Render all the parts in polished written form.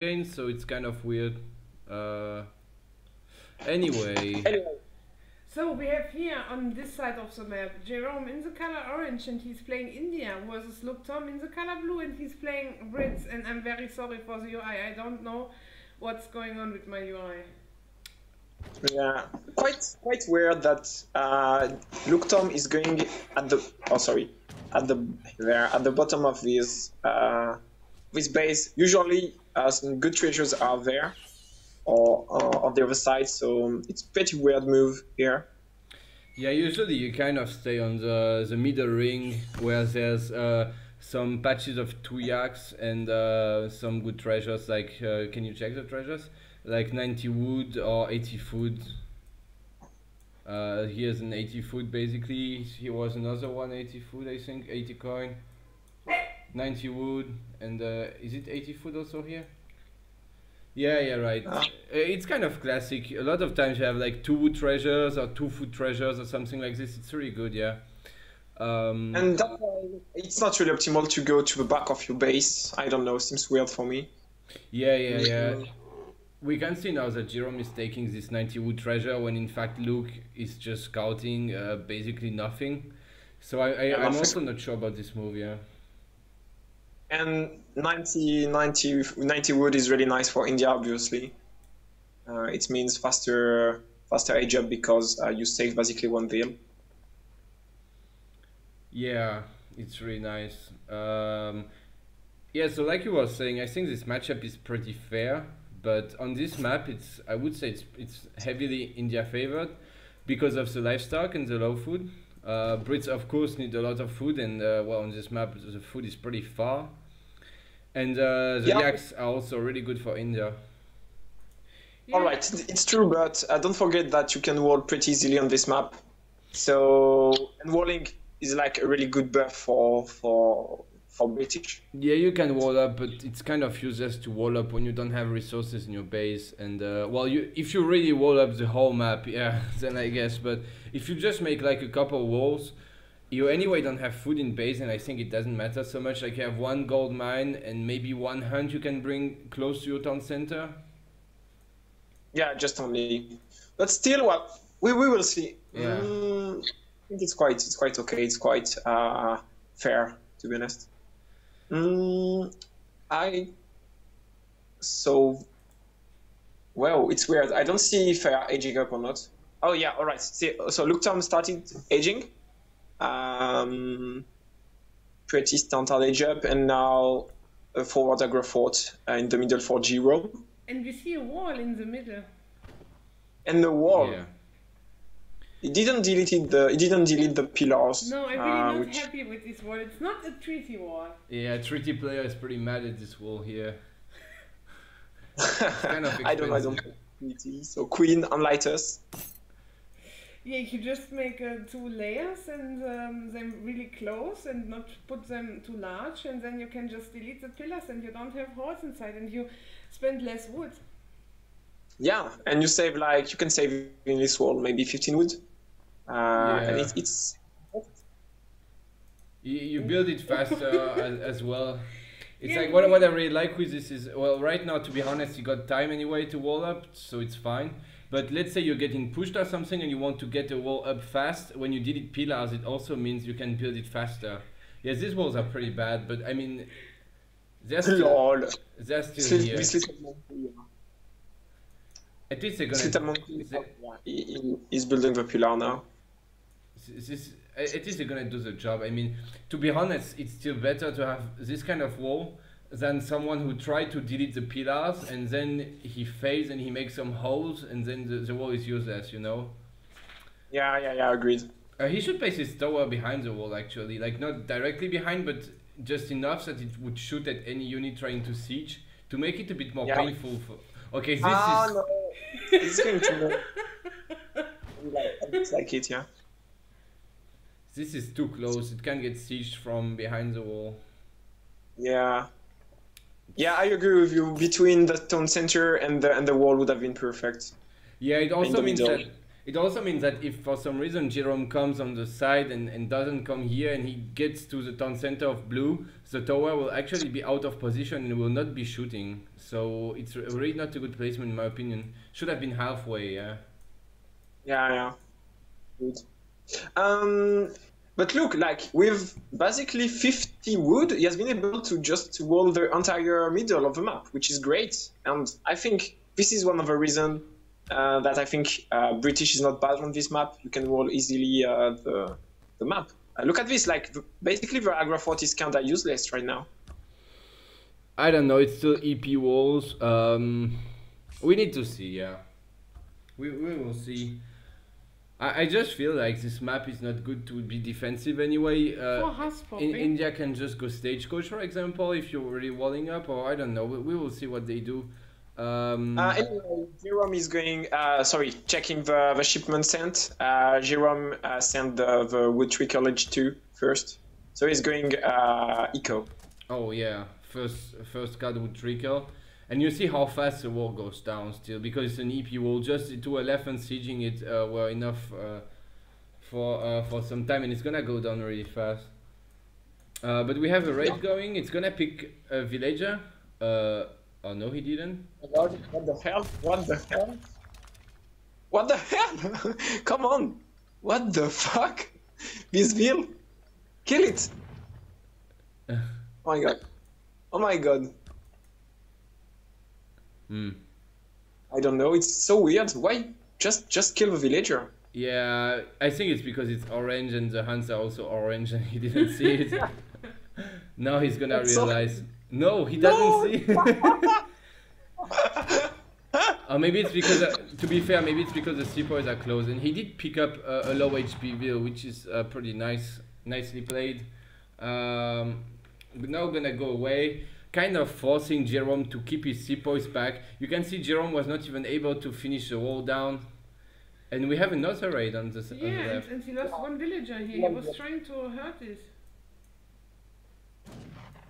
again, so it's kind of weird. Anyway. So we have here on this side of the map Jerome in the color orange and he's playing India versus Luke Tom in the color blue and he's playing Brits, and I'm very sorry for the UI. I don't know what's going on with my UI. Yeah, quite weird that Luke Tom is going at the at the bottom of this base. Usually some good treasures are there or on the other side, so it's pretty weird move here. Yeah, usually you kind of stay on the middle ring where there's some patches of 2 yaks and some good treasures, like can you check the treasures? Like 90 wood or 80 food. Here's an 80 food basically. Here was another 180 food, I think, 80 coin, 90 wood, and is it 80 food also here? Yeah, right. It's kind of classic. A lot of times you have like 2 wood treasures or 2 food treasures or something like this. It's really good, yeah. And that's why it's not really optimal to go to the back of your base. I don't know, seems weird for me. Yeah. We can see now that Jerome is taking this 90 wood treasure when in fact Luke is just scouting basically nothing. So I'm also not sure about this move, yeah. And 90 wood is really nice for India, obviously. It means faster age up because you save basically 1 veil. Yeah, it's really nice. Yeah, so like you were saying, I think this matchup is pretty fair. But on this map, I would say it's heavily India favored because of the livestock and the low food. Brits of course need a lot of food, and well, on this map the food is pretty far. And the yaks are also really good for India. Yeah. Alright, it's true, but don't forget that you can wall pretty easily on this map. So, and walling is like a really good buff for British. Yeah, you can wall up, but it's kind of useless to wall up when you don't have resources in your base. And well, if you really wall up the whole map, yeah, then I guess. But if you just make like a couple walls, you anyway don't have food in base, and I think it doesn't matter so much. Like you have 1 gold mine and maybe 1 hunt you can bring close to your town center. Yeah, just only. But still, well, we will see. Yeah. I think it's quite okay. It's quite fair, to be honest. Well, it's weird. I don't see if they are aging up or not. Oh yeah, all right. See, so Luke Tom started aging. Pretty standard age up, and now a forward aggro fort in the middle for Giro. And we see a wall in the middle. And the wall. Yeah. It didn't delete the pillars. No, I'm really not happy with this wall. It's not a treaty wall. Yeah, a treaty player is pretty mad at this wall here. It's kind of expensive. I don't treaty. So Queen, unlight us. Yeah, you just make 2 layers and them really close and not put them too large, and then you can just delete the pillars and you don't have holes inside and you spend less wood. Yeah, and you save you can save in this wall maybe 15 wood. Yeah. And it's you build it faster as well. It's like what I really like with this is, well, right now, to be honest, you got time anyway to wall up, so it's fine. But let's say you're getting pushed or something and you want to get a wall up fast. When you delete pillars, it also means you can build it faster. Yes, these walls are pretty bad, but I mean, they're still here. At least they're gonna. He's building the pillar now. At least they're gonna do the job. I mean, to be honest, it's still better to have this kind of wall than someone who tried to delete the pillars and then he fails and he makes some holes and then the wall is useless, you know? Yeah, agreed. He should place his tower behind the wall, actually. Like, not directly behind, but just enough that it would shoot at any unit trying to siege to make it a bit more painful. Okay, this is... No. It's going to... It's like it, yeah. This is too close. It can get sieged from behind the wall. Yeah, I agree with you. Between the town center and the wall would have been perfect. Yeah, it also means that It also means that if for some reason Jerome comes on the side and doesn't come here and he gets to the town center of blue, the tower will actually be out of position and will not be shooting. So it's really not a good placement in my opinion. Should have been halfway, yeah. Yeah. Good. But look, like with basically 50 wood, he has been able to just wall the entire middle of the map, which is great. And I think this is one of the reasons that I think British is not bad on this map. You can wall easily the map. Look at this, like basically the aggro fort is kind of useless right now. I don't know, it's still EP walls. We need to see, yeah. We will see. I just feel like this map is not good to be defensive anyway. India can just go stagecoach, for example, if you're really walling up, or I don't know. We will see what they do. Anyway, Jerome is going, checking the shipment sent. Jerome sent the wood trickle H2 first. So he's going eco. Oh yeah, first card wood trickle. And you see how fast the wall goes down still, because it's an EP wall. Just 2 elephants sieging it were enough for some time, and it's gonna go down really fast. But we have a raid going. It's gonna pick a villager. Oh no, he didn't. What the hell? What the hell? What the hell? Come on! What the fuck? This bill? Kill it! Oh my god! Oh my god! I don't know, it's so weird. Why? Just kill the villager. Yeah, I think it's because it's orange and the hands are also orange and he didn't see it. Now he's gonna realize. No, he doesn't see. Or maybe it's because, to be fair, maybe it's because the seapoys are close and he did pick up a low HP bill, which is pretty nicely played. But now gonna go away. Kind of forcing Jerome to keep his sepoys back. You can see Jerome was not even able to finish the wall down. And we have another raid on the left. Yeah, and he lost 1 villager here. He was trying to hurt this.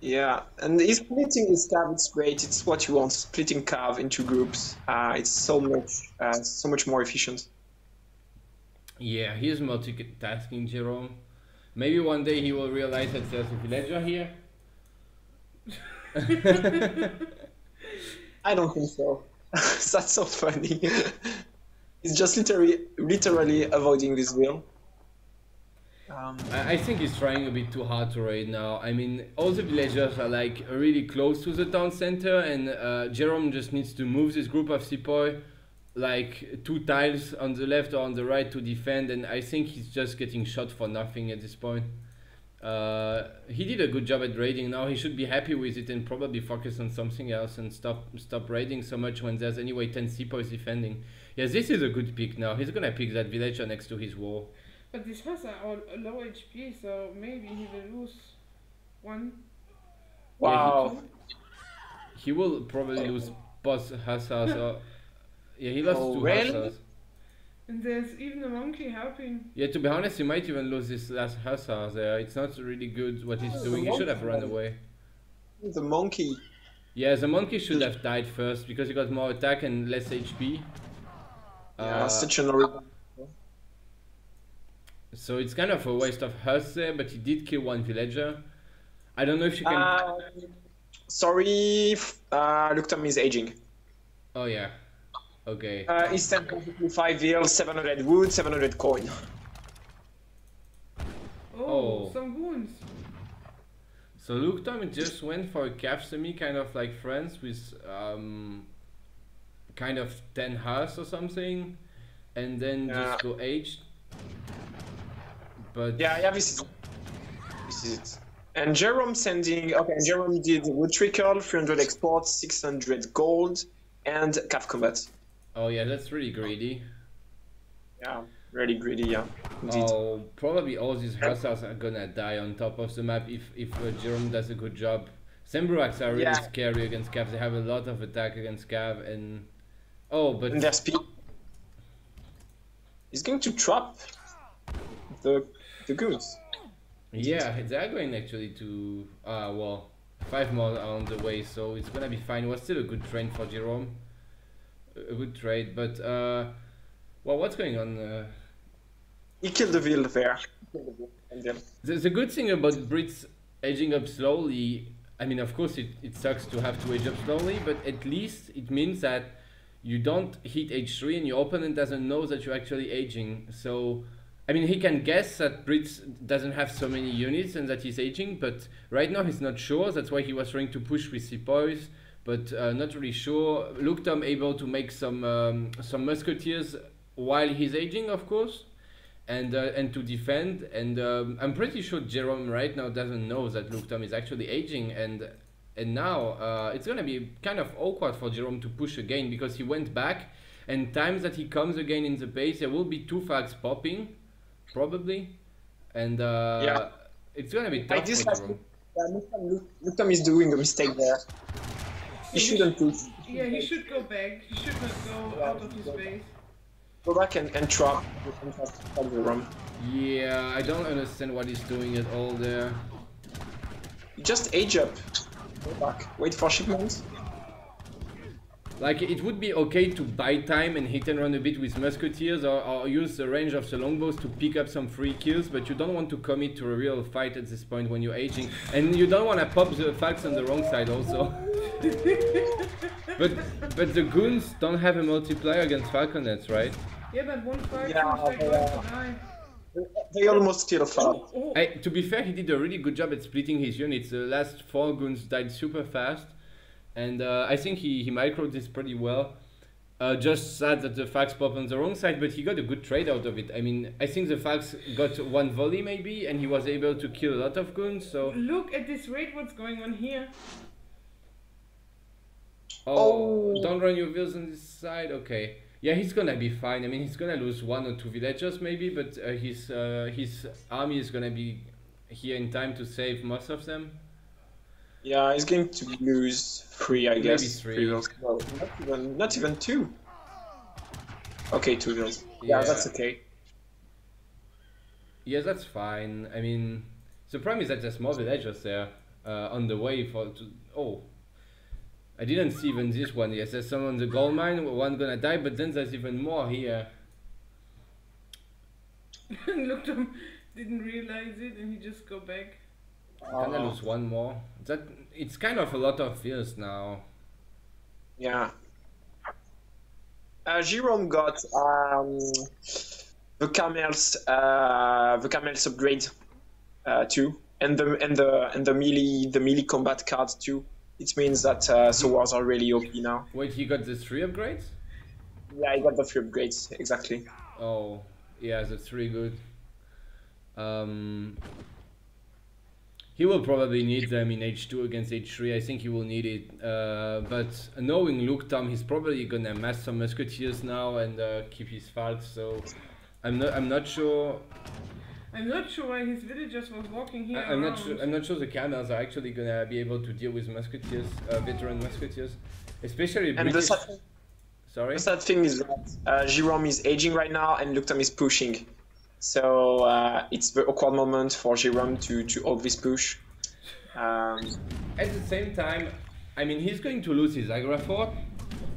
Yeah, and he's splitting his cav, it's great. It's what you want, splitting cav into groups. It's so much more efficient. Yeah, he is multitasking, Jerome. Maybe one day he will realize that there's a villager here. I don't think so. That's so funny. He's just literally avoiding this wheel. I think he's trying a bit too hard to raid now. I mean, all the villagers are like really close to the town center, and Jerome just needs to move this group of sepoy like 2 tiles on the left or on the right to defend, and I think he's just getting shot for nothing at this point. He did a good job at raiding. Now he should be happy with it and probably focus on something else and stop raiding so much when there's anyway 10 sepoys defending. Yes, this is a good pick now. He's gonna pick that villager next to his wall. But these has are all low HP, so maybe he will lose 1. Wow. Yeah, he will probably lose both hussars. Or yeah, he lost 2 hussars. And there's even a monkey helping. Yeah, to be honest, he might even lose this last hussar there. It's not really good what he's doing. He should have run away. The monkey. Yeah, the monkey should have died first because he got more attack and less HP. Yeah, such an horrible. So it's kind of a waste of huss there, but he did kill 1 villager. I don't know if you can... Sorry, Luctum is aging. Oh yeah. Okay. He's 10.5 vil, 700 wood, 700 coin. Oh, some wounds. So Luctum just went for a calf semi, kind of like friends with kind of 10 huss or something, and then just go aged. But yeah, this is it. And Jerome sending, okay, Jerome did wood trickle, 300 export, 600 gold, and calf combat. Oh yeah, that's really greedy. Yeah, really greedy, yeah. Indeed. Oh, probably all these hussars are gonna die on top of the map if Jerome does a good job. Sembruaks are really scary against Cav. They have a lot of attack against Cav, and but and their speed. He's going to trap the goons. Yeah, they are going actually to 5 more are on the way, so it's gonna be fine. It was still a good train for Jerome. A good trade, but Well, what's going on? He killed the wheel there. The good thing about Brits aging up slowly, I mean, of course, it sucks to have to age up slowly, but at least it means that you don't hit H3 and your opponent doesn't know that you're actually aging. So, I mean, he can guess that Brits doesn't have so many units and that he's aging, but right now he's not sure. That's why he was trying to push with sepoys, but not really sure. Luktom able to make some musketeers while he's aging, of course, and to defend. And I'm pretty sure Jerome right now doesn't know that Luktom is actually aging, and now it's gonna be kind of awkward for Jerome to push again because he went back, and times that he comes again in the base, there will be 2 fags popping, probably, and yeah, it's gonna be tough for Jerome. Luktom is doing a mistake there. He shouldn't push. Yeah, he should go back. He should not go out of his base. Go back and trap Jerome. Yeah, I don't understand what he's doing at all there. Just age up. Go back. Wait for shipments. Like, it would be okay to buy time and hit and run a bit with musketeers or use the range of the longbows to pick up some free kills, but you don't want to commit to a real fight at this point when you're aging. And you don't want to pop the fags on the wrong side also. but the goons don't have a multiplier against falconets, right? Yeah, but one fight yeah, they almost kill fell. To be fair, he did a really good job at splitting his units. The last 4 goons died super fast. And I think he microed this pretty well. Just sad that the fags pop on the wrong side, but he got a good trade out of it. I mean, I think the fags got 1 volley maybe, and he was able to kill a lot of goons, so... Look at this rate, what's going on here? Oh, don't run your wheels on this side? Okay. Yeah, he's gonna be fine. I mean, he's gonna lose 1 or 2 villagers maybe, but his army is gonna be here in time to save most of them. Yeah, he's going to lose 3, I guess. Maybe 3. No, not even 2. Okay, 2 vills. Yeah, that's okay. Yeah, that's fine. I mean, the problem is that there's more villagers there on the way for... Oh, I didn't see even this one. Yes, there's some on the gold mine, 1 gonna die, but then there's even more here. Looked him, didn't realize it, and he just go back. Can I lose 1 more? It's kind of a lot of fears now. Yeah. Jerome got the camels upgrade too, and the melee combat card too. It means that swords are really OP now. Wait, he got the 3 upgrades? Yeah, he got the 3 upgrades exactly. Oh, yeah, the 3 good. He will probably need them in H2 against H3. I think he will need it. But knowing Luktom, he's probably gonna mass some musketeers now and keep his fags. So I'm not sure. I'm not sure why his villagers was walking here. I'm not sure the camels are actually gonna be able to deal with musketeers, veteran musketeers, especially British. Sorry. The sad thing is that Jerome is aging right now and Luktom is pushing. So it's the awkward moment for Jerome to hold this push. At the same time, I mean, he's going to lose his Agra fort,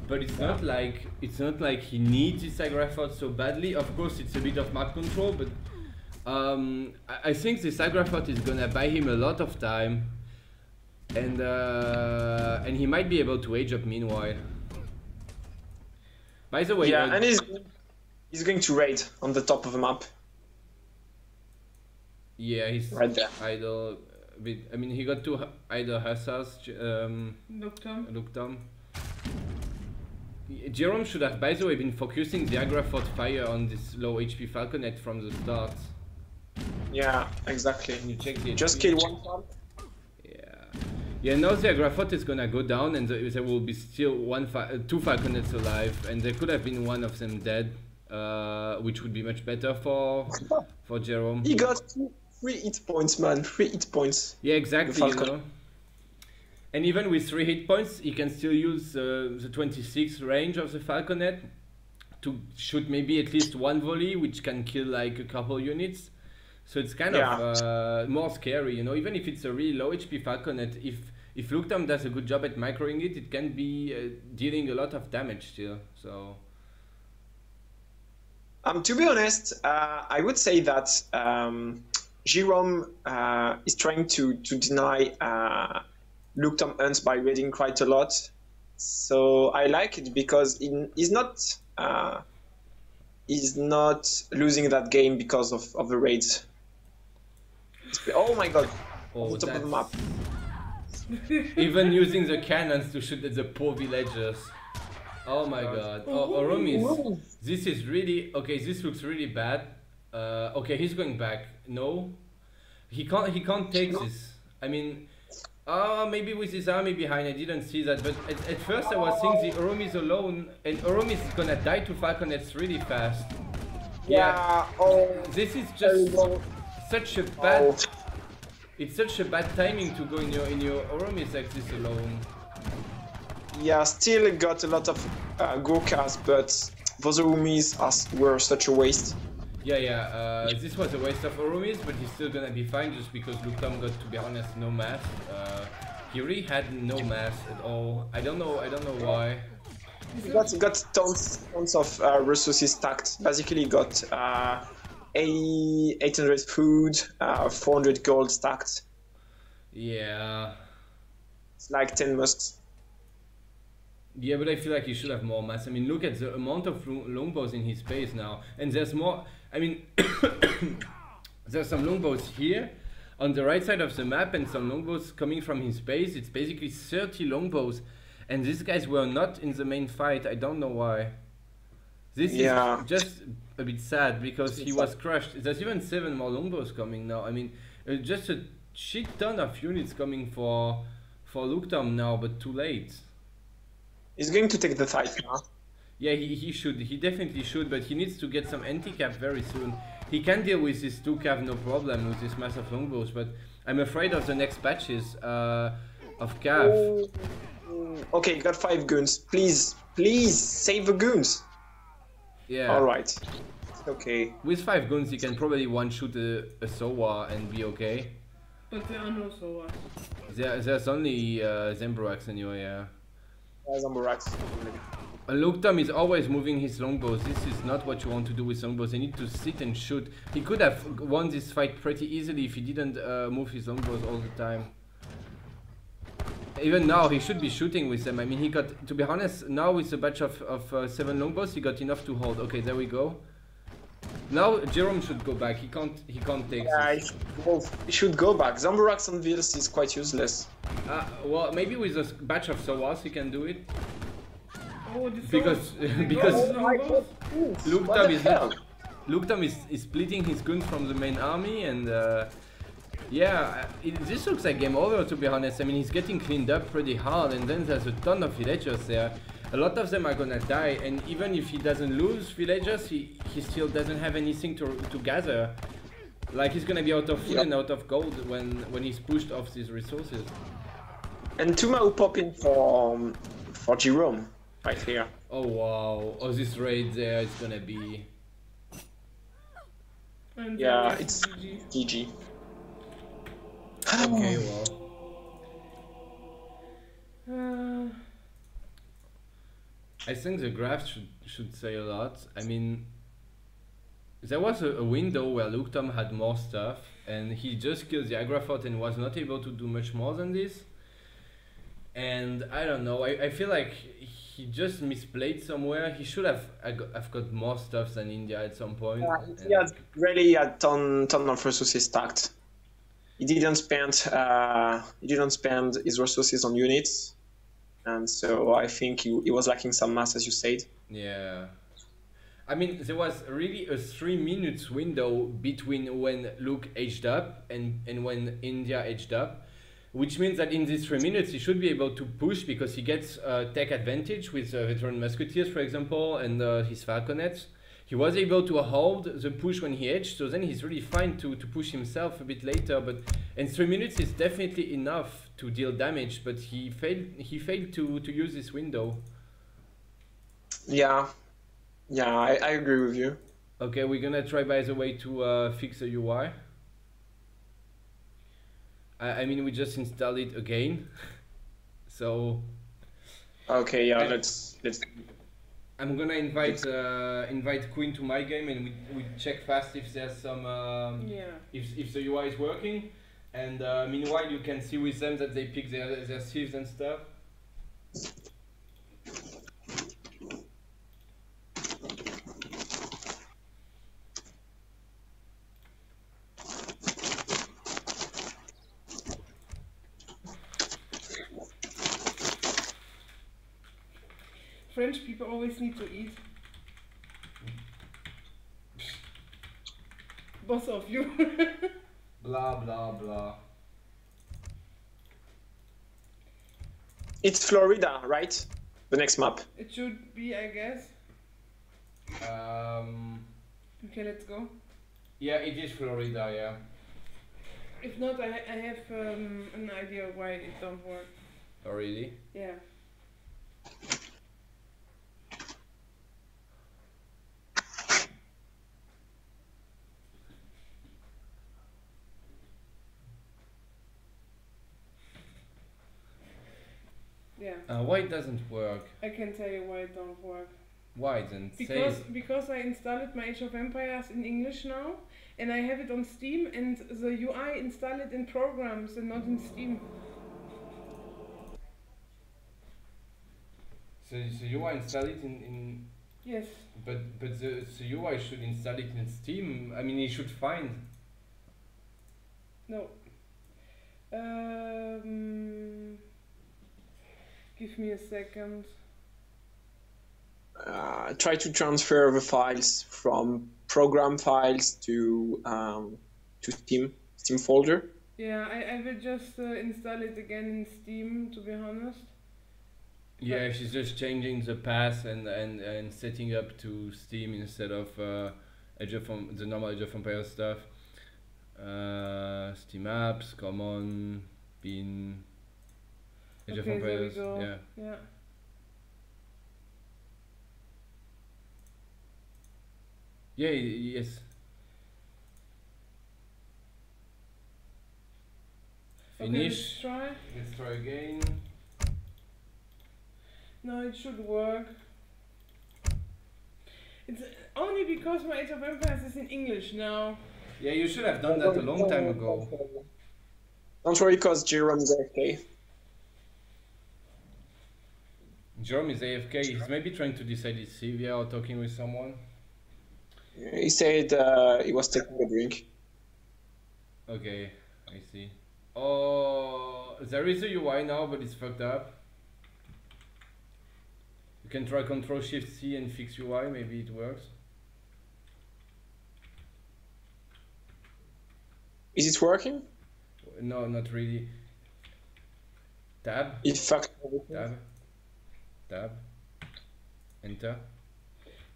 but it's not like he needs his Agra fort so badly. Of course, it's a bit of map control, but I think this Agra fort is gonna buy him a lot of time, and he might be able to age up meanwhile. By the way, yeah, and he's going to raid on the top of the map. Yeah, he's right there. Idle. I mean, he got 2 idle hussars. Luktom. Jerome should have, by the way, been focusing the Agra fort fire on this low HP falconet from the start. Yeah, exactly. Can you check the Just HP? kill 1 farm. Yeah, now the Agra fort is gonna go down, and there will be still 2 falconets alive, and there could have been 1 of them dead, which would be much better for Jerome. He got 3 hit points, man. 3 hit points. Yeah, exactly. You know. And even with 3 hit points, he can still use the 26 range of the falconet to shoot maybe at least 1 volley, which can kill like a couple units. So it's kind of more scary, you know. Even if it's a really low HP falconet, if Luktom does a good job at microing it, it can be dealing a lot of damage still. So To be honest, I would say that Jerome is trying to deny Luktom Hunt by reading quite a lot. So I like it because he's not losing that game because of the raids. Oh my god! Oh, On the top of the map. Even using the cannons to shoot at the poor villagers. Oh my god. Oh, Oromis. This is really... Okay, this looks really bad. Okay, he's going back. No. He can't take this. I mean... maybe with his army behind, I didn't see that. But at first I was thinking the Oromis alone. And Oromis is gonna die to Falconets really fast. Yeah. Oh. This is just such a bad... It's such a bad timing to go in your Oromis like this alone. Yeah, still got a lot of Gurkhas, but those Oromis were such a waste. Yeah, this was a waste of Oromis, but he's still gonna be fine just because Luktom got, to be honest, no mass. He really had no mass at all. I don't know why. He got tons of resources stacked. Basically got 800 food, 400 gold stacked. Yeah. It's like 10 musks. Yeah, but I feel like he should have more mass. I mean, look at the amount of longbows in his base now. And there's more... I mean, there's some longbows here on the right side of the map and some longbows coming from his base. It's basically 30 longbows. And these guys were not in the main fight. I don't know why. This is just a bit sad because he was crushed. There's even 7 more longbows coming now. I mean, just a shit ton of units coming for Luktom now, but too late. He's going to take the fight now. Yeah, he should. He definitely should, but he needs to get some anti-cav very soon. He can deal with this 2-cav no problem with this massive longbows, but I'm afraid of the next batches of cav. Okay, got 5 goons. Please save the goons. Yeah. Alright. Okay. With 5 goons, you can probably one-shoot a Sowa and be okay. But there are no Sowas. There's only Zembroax anyway, yeah. Zembroax. Luktom is always moving his longbows. This is not what you want to do with longbows. They need to sit and shoot. He could have won this fight pretty easily if he didn't move his longbows all the time. Even now, he should be shooting with them. I mean, he got, to be honest, now with a batch of 7 longbows, he got enough to hold. Okay, there we go. Now Jerome should go back. He can't take this. He should go back. Zembroax on Vils is quite useless. Well, maybe with a batch of Sowas he can do it. Oh, because Luktom is splitting his goons from the main army, and yeah, this looks like game over, to be honest. I mean, he's getting cleaned up pretty hard, and then there's a ton of villagers there. A lot of them are gonna die, and even if he doesn't lose villagers, he still doesn't have anything to gather. Like, he's gonna be out of food and out of gold when he's pushed off these resources. And Tuma will pop in for Jerome right here. Oh wow! Oh, this raid there is gonna be. And yeah, it's GG. Okay, well. I think the graph should say a lot. I mean, there was a window where Luktom had more stuff, and he just killed the Agrafort and was not able to do much more than this. And I don't know, I feel like he just misplayed somewhere. He should have got more stuff than India at some point. Yeah, he had really a ton of resources stacked. He didn't spend his resources on units, and so I think he was lacking some mass, as you said. Yeah. I mean, there was really a 3 minutes window between when Luke aged up and when India aged up, which means that in these 3 minutes he should be able to push because he gets tech advantage with veteran musketeers, for example, and his falconets. He was able to hold the push when he edged, so then he's really fine to push himself a bit later. But in 3 minutes is definitely enough to deal damage, but he failed to use this window. Yeah, I agree with you. Okay, we're gonna try, by the way, to fix the UI. I mean, we just installed it again, so. Okay, yeah, let's. I'm gonna invite Queen to my game, and we check fast if there's some if the UI is working, and meanwhile you can see with them that they pick their thieves and stuff. French people always need to eat. Both of you. Blah blah blah. It's Florida, right? The next map. It should be, I guess. Okay, let's go. Yeah, it is Florida, yeah. If not, I have an idea why it don't work. Oh, really? Yeah. Yeah. Why it doesn't work? I can tell you why it don't work. Why then? Because I installed my Age of Empires in English now, and I have it on Steam, and the UI install it in programs and not in Steam. So UI install it in Yes. But the UI should install it in Steam. I mean, it should find. No. Give me a second. Try to transfer the files from program files to Steam folder. Yeah, I will just install it again in Steam, to be honest. Yeah, she's just changing the path and setting up to Steam instead of the normal Age of Empires stuff. Steam apps, common, bin, Age of Empires. There we go. Yeah. Yeah. Yeah. Yes. Finish. Okay, Let's try again. No, it should work. It's only because my Age of Empires is in English now. Yeah, you should have done that a long time ago. Don't worry, because Jerome is AFK. Jerome is AFK. He's maybe trying to decide his CV or talking with someone. He said he was taking a drink. Okay, I see. Oh, there is a UI now, but it's fucked up. You can try Ctrl-Shift-C and fix UI, maybe it works. Is it working? No, not really. Tab. It fucked everything. Tab. Enter.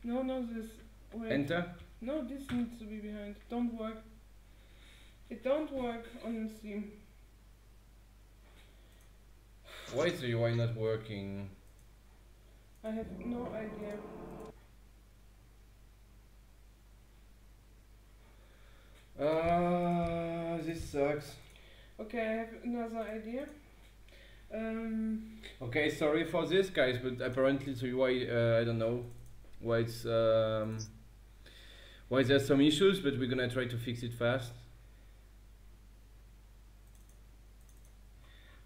No, this. Wait. Enter. No, this needs to be behind. Don't work. It don't work on Steam. Why is the UI not working? I have no idea. This sucks. Okay, I have another idea. Okay, sorry for this, guys, but apparently the UI, I don't know why it's why there's some issues, but we're gonna try to fix it fast.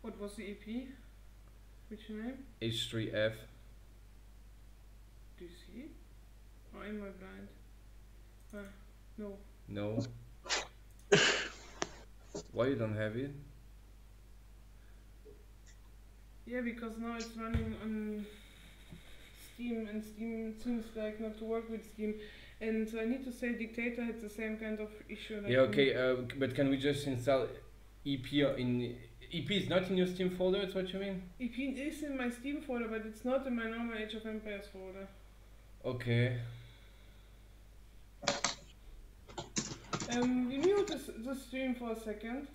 What was the EP? Which name? H3F. Do you see it? Or am I blind? No. No. Why you don't have it? Yeah, because now it's running on Steam, and Steam seems like not to work with Steam. And I need to say Dictator had the same kind of issue. Like yeah, okay, but can we just install EP in... EP is not in your Steam folder, that's what you mean? EP is in my Steam folder, but it's not in my normal Age of Empires folder. Okay. You mute the stream for a second.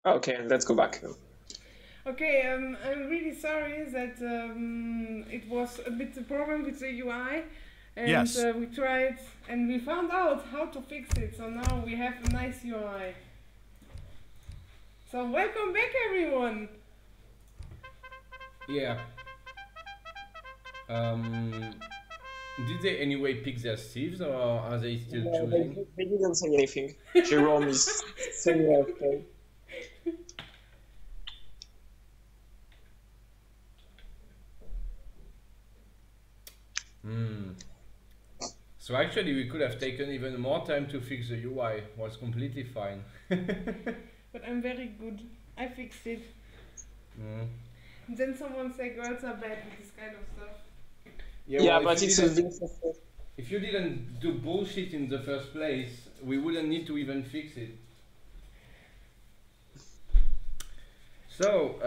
Okay, let's go back. Okay, I'm really sorry that it was a bit the problem with the UI. And Yes. We tried and we found out how to fix it. So now we have a nice UI. So welcome back, everyone. Yeah. Did they anyway pick their thieves, or are they still choosing? They didn't say anything. Jerome is saying everything. So actually we could have taken even more time to fix the UI. Was completely fine. But I'm very good. I fixed it. And then someone say girls are bad with this kind of stuff. Yeah, well, but it's a bit... if you didn't do bullshit in the first place, we wouldn't need to even fix it. So,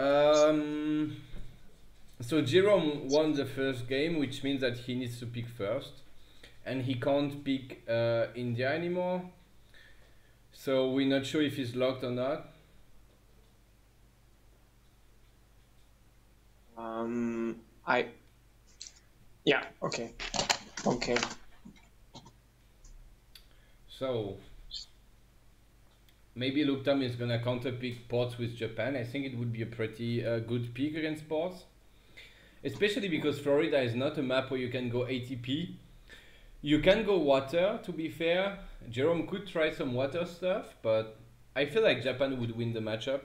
so Jerome won the first game, which means that he needs to pick first. And he can't pick India anymore. So we're not sure if he's locked or not. Yeah, okay. Okay. So maybe Luktam is gonna counter pick ports with Japan. I think it would be a pretty good pick against ports. Especially because Florida is not a map where you can go ATP. You can go water, to be fair. Jerome could try some water stuff, but I feel like Japan would win the matchup.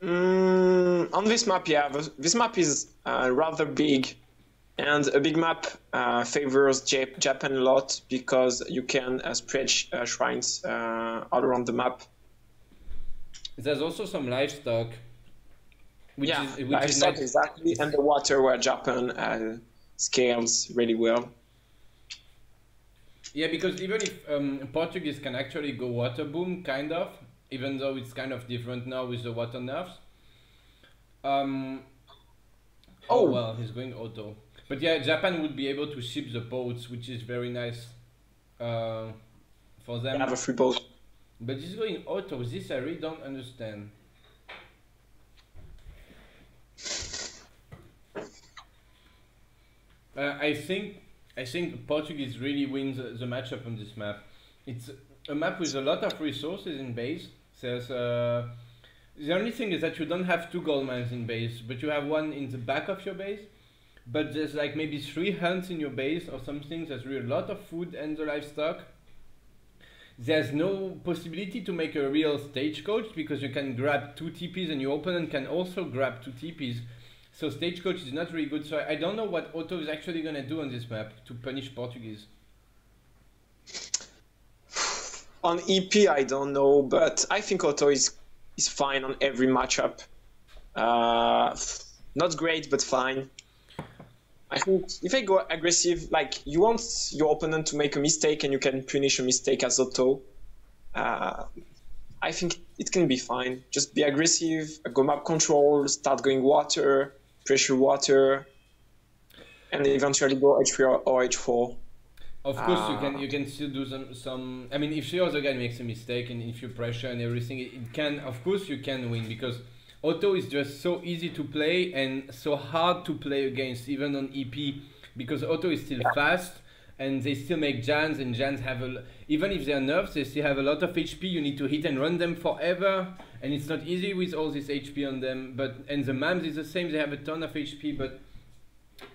On this map, yeah, this map is rather big, and a big map favors Japan a lot because you can spread shrines all around the map. There's also some livestock. Which is livestock, nice. exactly, and the water where Japan scales really well. Yeah, because even if Portuguese can actually go water boom, kind of, even though it's kind of different now with the water nerfs. Oh well, he's going auto. But yeah, Japan would be able to ship the boats, which is very nice for them. They have a free boat. But he's going auto. This I really don't understand. I think Portuguese really wins the matchup on this map. It's a map with a lot of resources in base. There's the only thing is that you don't have 2 gold mines in base, but you have one in the back of your base. But there's like maybe 3 hunts in your base or something. There's really a lot of food and the livestock. There's no possibility to make a real stagecoach because you can grab 2 TPs and your opponent can also grab 2 TPs. So stagecoach is not really good. So I don't know what Otto is actually going to do on this map to punish Portuguese. On EP, I don't know, but I think Otto is fine on every matchup. Not great, but fine. I think if I go aggressive, like you want your opponent to make a mistake and you can punish a mistake as Otto, I think it can be fine. Just be aggressive, go map control, start going water, pressure water, and eventually go H3 or H4. Of course, you can still do some. I mean, if the other guy makes a mistake and if you pressure and everything, it can. Of course, you can win because Otto is just so easy to play and so hard to play against, even on EP, because Otto is still fast and they still make Jans, and Jans have even if they're nerfs, they still have a lot of HP. You need to hit and run them forever, and it's not easy with all this HP on them. And the Mams is the same; they have a ton of HP,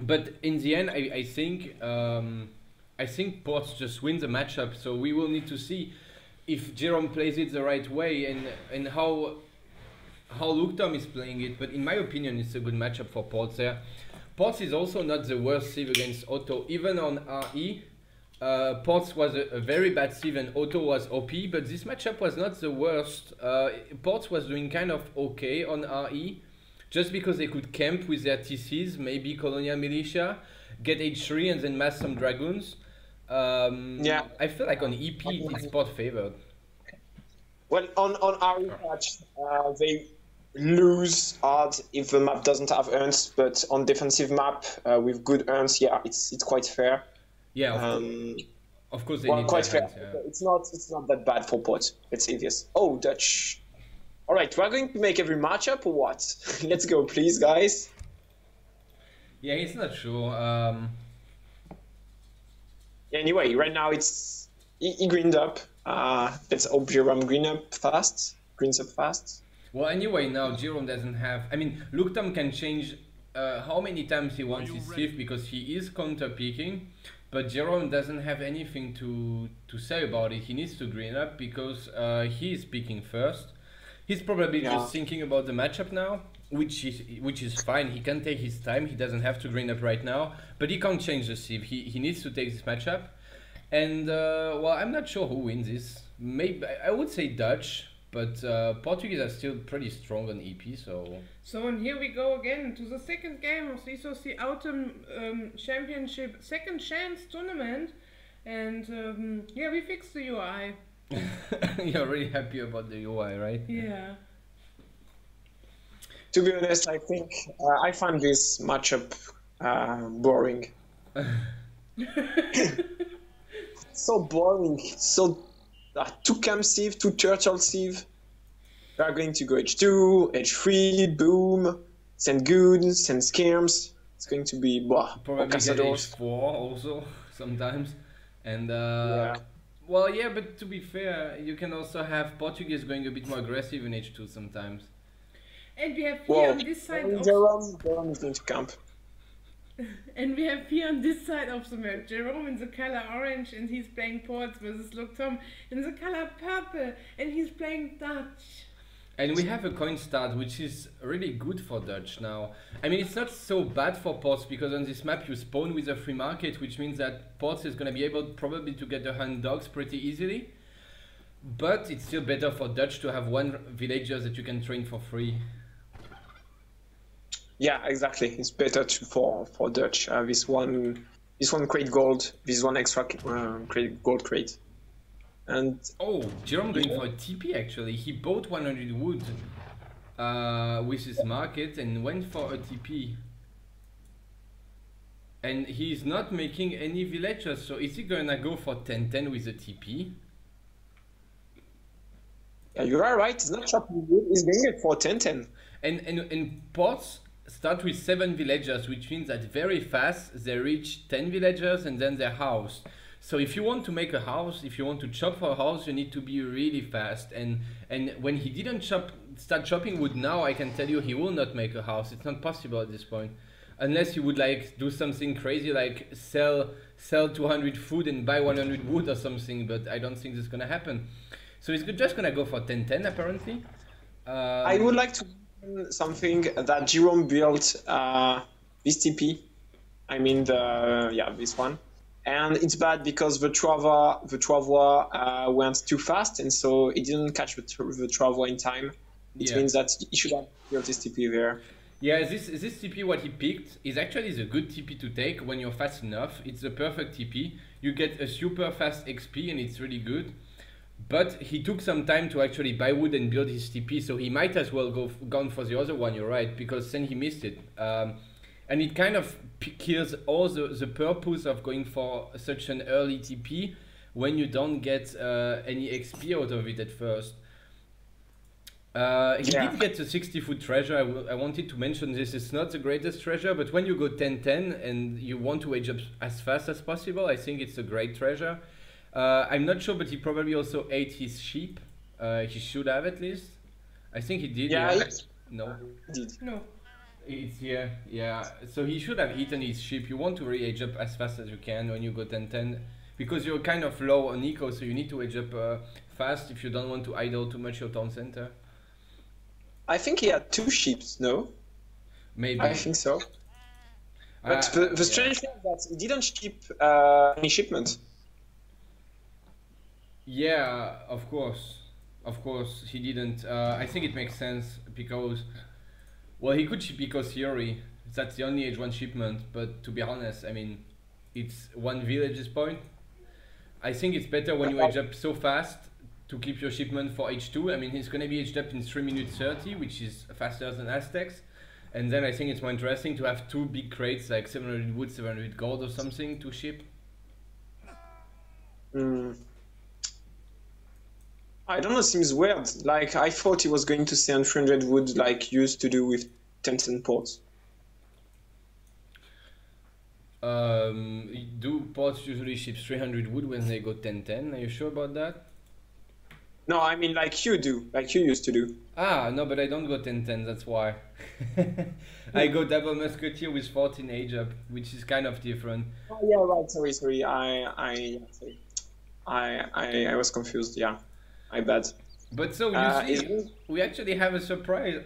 but in the end, I think Ports just win the matchup. So we will need to see if Jerome plays it the right way and how Luktam is playing it. But in my opinion, it's a good matchup for Ports there. Ports is also not the worst sieve against Otto. Even on RE, Ports was a very bad sieve and Otto was OP, but this matchup was not the worst. Ports was doing kind of okay on RE, just because they could camp with their TCs, maybe Colonial Militia, get H3 and then mass some Dragoons. Yeah. I feel like on EP, it's Port favored. Well, on RE patch, they lose hard if the map doesn't have urns, but on defensive map with good urns, yeah, it's quite fair. Yeah. Of course, they Well, need quite their fair. hands, yeah. It's not that bad for Pot. Let's say this. Oh, Dutch. All right, we're going to make every matchup or what? Let's go, please, guys. Yeah, he's not sure. Anyway, right now he greened up. Let's hope Jerome greens up fast. Well, anyway, now Jerome doesn't have. I mean, Luktam can change how many times he wants his thief because he is counter picking, but Jerome doesn't have anything to say about it. He needs to green up because he is picking first. He's probably just thinking about the matchup now, which is fine. He can take his time. He doesn't have to green up right now, but he can't change the sieve. He needs to take this matchup, and well, I'm not sure who wins this. Maybe I would say Dutch, but Portuguese are still pretty strong on EP. So and here we go again to the second game of the ESOC Autumn Championship second chance tournament, and yeah, we fixed the UI. You're really happy about the UI, right? Yeah. To be honest, I think I find this matchup boring. So boring. So two cam sieve, two turtle sieve. We are going to go H2, H3, boom, send goons, send skirms. It's going to be probably get H4 also sometimes, and yeah. Well, yeah, but to be fair, you can also have Portuguese going a bit more aggressive in H2 sometimes. And we have here on this side of Jerome is going to camp. And we have here on this side of the map Jerome in the color orange, and he's playing Ports versus Luktom in the color purple, and he's playing Dutch. And we have a coin start, which is really good for Dutch now. I mean, it's not so bad for Ports because on this map you spawn with a free market, which means that Ports is going to be able probably to get the hunt dogs pretty easily. But it's still better for Dutch to have one villager that you can train for free. Yeah, exactly. It's better for Dutch. This one crate gold, this one extra gold crate. And oh, Jerome going for a TP actually. He bought 100 wood with his market and went for a TP. And he's not making any villagers, so is he gonna go for 10-10 with a TP? Yeah, you are right. He's not chopping wood. He's going it for 10-10. And Ports start with 7 villagers, which means that very fast they reach 10 villagers and then they're housed. So if you want to make a house, if you want to chop for a house, you need to be really fast. And when he didn't start chopping wood now, I can tell you he will not make a house. It's not possible at this point. Unless you would like do something crazy like sell 200 food and buy 100 wood or something, but I don't think this is gonna happen. So he's just gonna go for 10-10 apparently. I would like to mention something that Jerome built this TP. I mean this one. And it's bad because the Travois went too fast, and so it didn't catch the Travois in time. It means that he should have built this TP there. Yeah, this TP, what he picked, is actually the good TP to take when you're fast enough. It's the perfect TP. You get a super fast XP and it's really good. But he took some time to actually buy wood and build his TP, so he might as well gone for the other one, you're right, because then he missed it. And it kind of kills all the purpose of going for such an early TP when you don't get any XP out of it at first. He did get the 60-foot treasure. I wanted to mention this. It's not the greatest treasure, but when you go 10-10 and you want to age up as fast as possible, I think it's a great treasure. I'm not sure, but he probably also ate his sheep. He should have at least. I think he did. Yeah. No. He did. No. It's here, yeah. So he should have eaten his sheep. You want to really age up as fast as you can when you go 10-10, because you're kind of low on eco, so you need to age up fast if you don't want to idle too much your town center. I think he had 2 sheep, no? Maybe. I think so. But the strange thing is that he didn't ship any shipment. Yeah, of course. Of course, he didn't. I think it makes sense because... Well, he could ship Eco Theory. That's the only H1 shipment, but to be honest, I mean, it's 1 village's point. I think it's better when you age up so fast to keep your shipment for H2. I mean, he's going to be aged up in 3 minutes 30, which is faster than Aztecs. And then I think it's more interesting to have 2 big crates, like 700 wood, 700 gold or something to ship. Mm. I don't know, seems weird. Like, I thought he was going to stay on 300 wood like he used to do with 10 ports. Do ports usually ship 300 wood when they go 10-10? Are you sure about that? No, I mean like you do, like you used to do. Ah, no, but I don't go 10-10, that's why. I go double musketeer with 14 age up, which is kind of different. Oh yeah, right. Sorry. Sorry. I was confused. Yeah, my bad. But so you see, we actually have a surprise.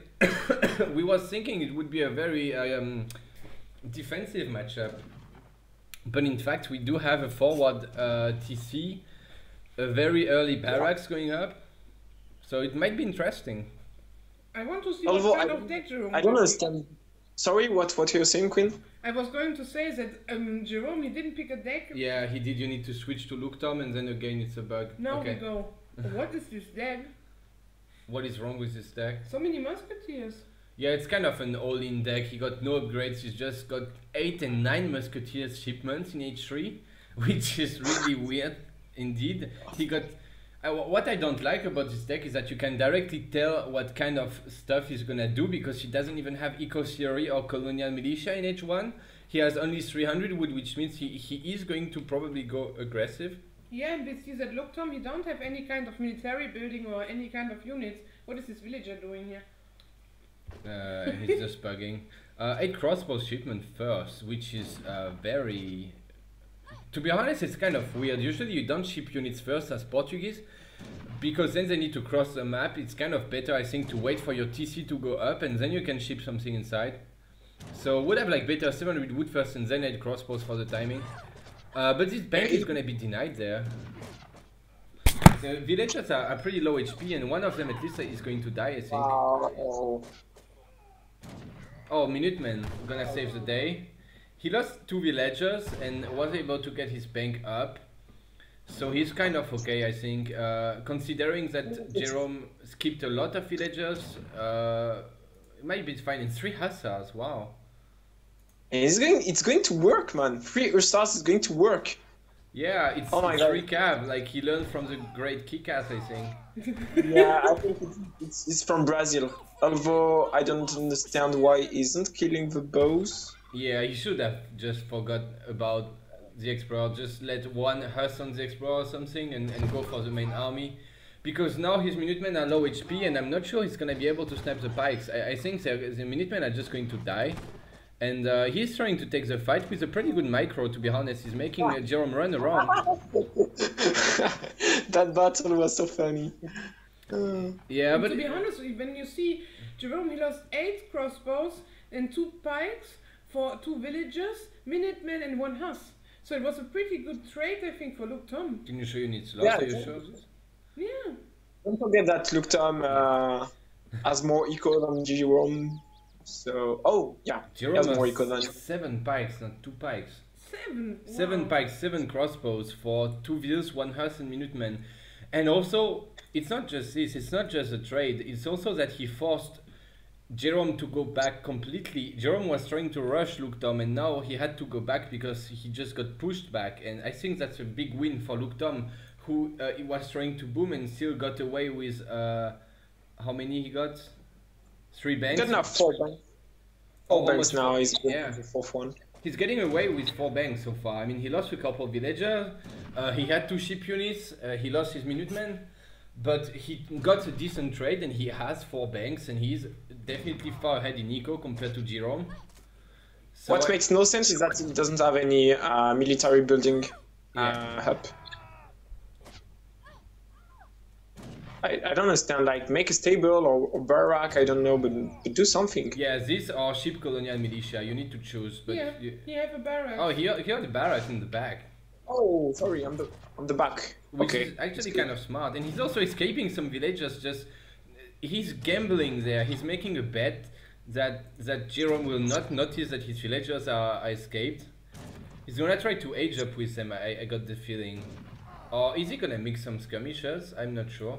We was thinking it would be a very defensive matchup, but in fact we do have a forward TC, a very early barracks going up, so it might be interesting. I want to see what kind of deck Jerome. I don't understand. Sorry, what you're saying, Queen? I was going to say that Jerome, he didn't pick a deck. Yeah, he did. You need to switch to Luktom, and then again it's a bug. Now okay. we go. What is this deck? What is wrong with this deck? So many musketeers. Yeah, it's kind of an all-in deck. He got no upgrades. He's just got 8 and 9 musketeers shipments in H3, which is really weird indeed. He got... what I don't like about this deck is that you can directly tell what kind of stuff he's gonna do, because he doesn't even have Eco Theory or Colonial Militia in H1. He has only 300 wood, which means he is going to probably go aggressive. Yeah, and we see that Luktom, he don't have any kind of military building or any kind of units. What is this villager doing here? He's just bugging. 8 crossbow shipment first, which is very... To be honest, it's kind of weird. Usually you don't ship units first as Portuguese, because then they need to cross the map. It's kind of better, I think, to wait for your TC to go up, and then you can ship something inside. So would have like better 700 wood first and then 8 crossbows for the timing. But this bank is gonna be denied there. The villagers are pretty low HP, and one of them at least is going to die, I think. Oh, Minuteman gonna save the day. He lost 2 villagers and was able to get his bank up. So he's kind of okay, I think. Considering that Jerome skipped a lot of villagers, it might be fine. And 3 hussars, wow. It's going to work, man. 3 hussars is going to work. Yeah, it's recap. Like he learned from the great Kick-Ass, I think. Yeah, I think it's from Brazil. Although I don't understand why he isn't killing the bows. Yeah, he should have just forgot about the Explorer. Just let one huss on the Explorer or something and go for the main army. Because now his Minutemen are low HP, and I'm not sure he's gonna be able to snap the pikes. I think the Minutemen are just going to die. And he's trying to take the fight with a pretty good micro, to be honest. He's making Jerome run around. That battle was so funny. Yeah, but to be honest, when you see Jerome, he lost 8 crossbows and 2 pikes for 2 villagers, Minutemen and 1 huss. So it was a pretty good trade, I think, for Luktom. Can you show units lost? Are you sure? Yeah. Don't forget that Luktom has more eco than Jerome. So, oh, yeah, Jerome has more eco than 7 pikes, not 2 pikes. 7? Wow. 7 pikes, 7 crossbows for 2 vills, 1 huss and Minutemen. And also, it's not just this, it's not just a trade, it's also that he forced Jerome to go back completely. Jerome was trying to rush Luktom, and now he had to go back because he just got pushed back. And I think that's a big win for Luktom, who he was trying to boom and still got away with how many he got? 3 banks? He got now 4 banks. 4 banks now, he's the 4th one. He's getting away with 4 banks so far. I mean, he lost a couple of villagers, he had 2 ship units, he lost his Minutemen, but he got a decent trade and he has 4 banks, and he's definitely far ahead in eco compared to Jerome. So what makes no sense is that he doesn't have any military building hub. I don't understand, like make a stable or barrack, I don't know, but do something. Yeah, these are ship colonial militia, you need to choose. But yeah, he have a barrack. Oh, here the barracks in the back. Oh, sorry, on the back. Which is actually kind of smart, and he's also escaping some villagers. He's gambling there. He's making a bet that Jerome will not notice that his villagers are escaped. He's gonna try to age up with them. I got the feeling. Or is he gonna mix some skirmishers? I'm not sure.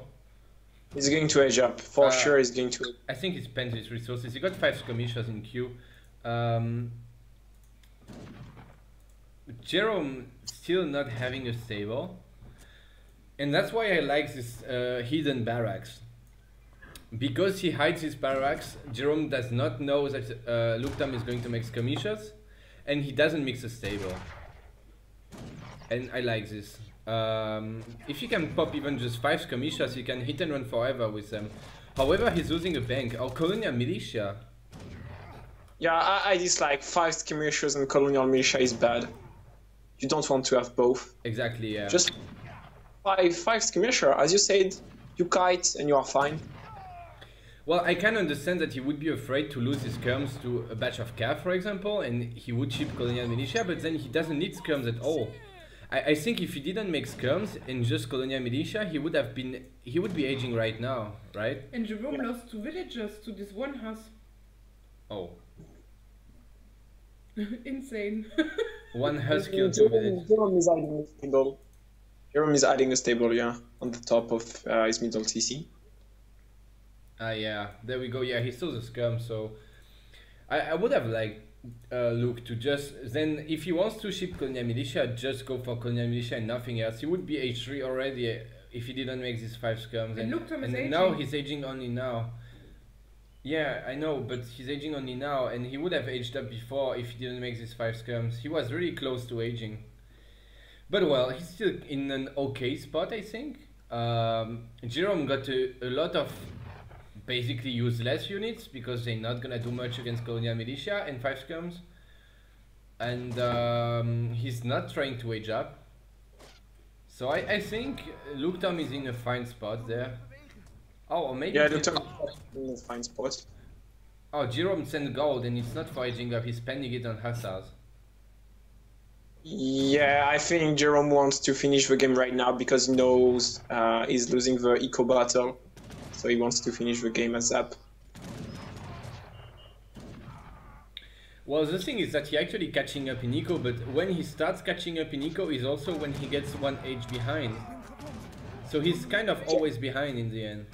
He's going to age up, for sure he's going to. I think he spent his resources. He got 5 skirmishers in queue. Jerome still not having a stable. And that's why I like this hidden barracks. Because he hides his barracks, Jerome does not know that Luktam is going to make skirmishers, and he doesn't mix a stable. And I like this. If you can pop even just 5 skirmishers, you can hit and run forever with them. However, he's losing a bank. Or colonial militia. Yeah, I dislike 5 skirmishers and colonial militia is bad. You don't want to have both. Exactly, yeah. Just 5 skirmisher, as you said, you kite and you are fine. Well, I can understand that he would be afraid to lose his skirms to a batch of cav, for example, and he would ship colonial militia, but then he doesn't need skirms at all. I think if he didn't make skirms and just colonial militia, he would be aging right now, right? And Jerome lost 2 villagers to this one house. Oh. Insane. One husk killed 2 villagers. Jerome is hiding a stable. Jerome is hiding a stable, yeah, on the top of his middle TC. Yeah, there we go. Yeah, he still the skirm, so I would have liked Luke to just then, if he wants to ship colonial militia, just go for colonial militia and nothing else. He would be H3 already if he didn't make these 5 skirms. And now he's aging only now. Yeah, I know, but he's aging only now, and he would have aged up before if he didn't make these 5 skirms. He was really close to aging. But well, he's still in an okay spot, I think. Jerome got a lot of basically useless units because they're not gonna do much against colonial militia and 5 skirms. And he's not trying to age up. So I think Luktam is in a fine spot there. Oh, or maybe... Yeah, Luktam is in a fine spot. Oh, Jerome sent gold and it's not for aging up, he's spending it on hussars. Yeah, I think Jerome wants to finish the game right now because he knows he's losing the eco battle. So he wants to finish the game as Zap. Well, the thing is that he actually catching up in eco, but when he starts catching up in eco is also when he gets 1 age behind. So he's kind of always behind in the end.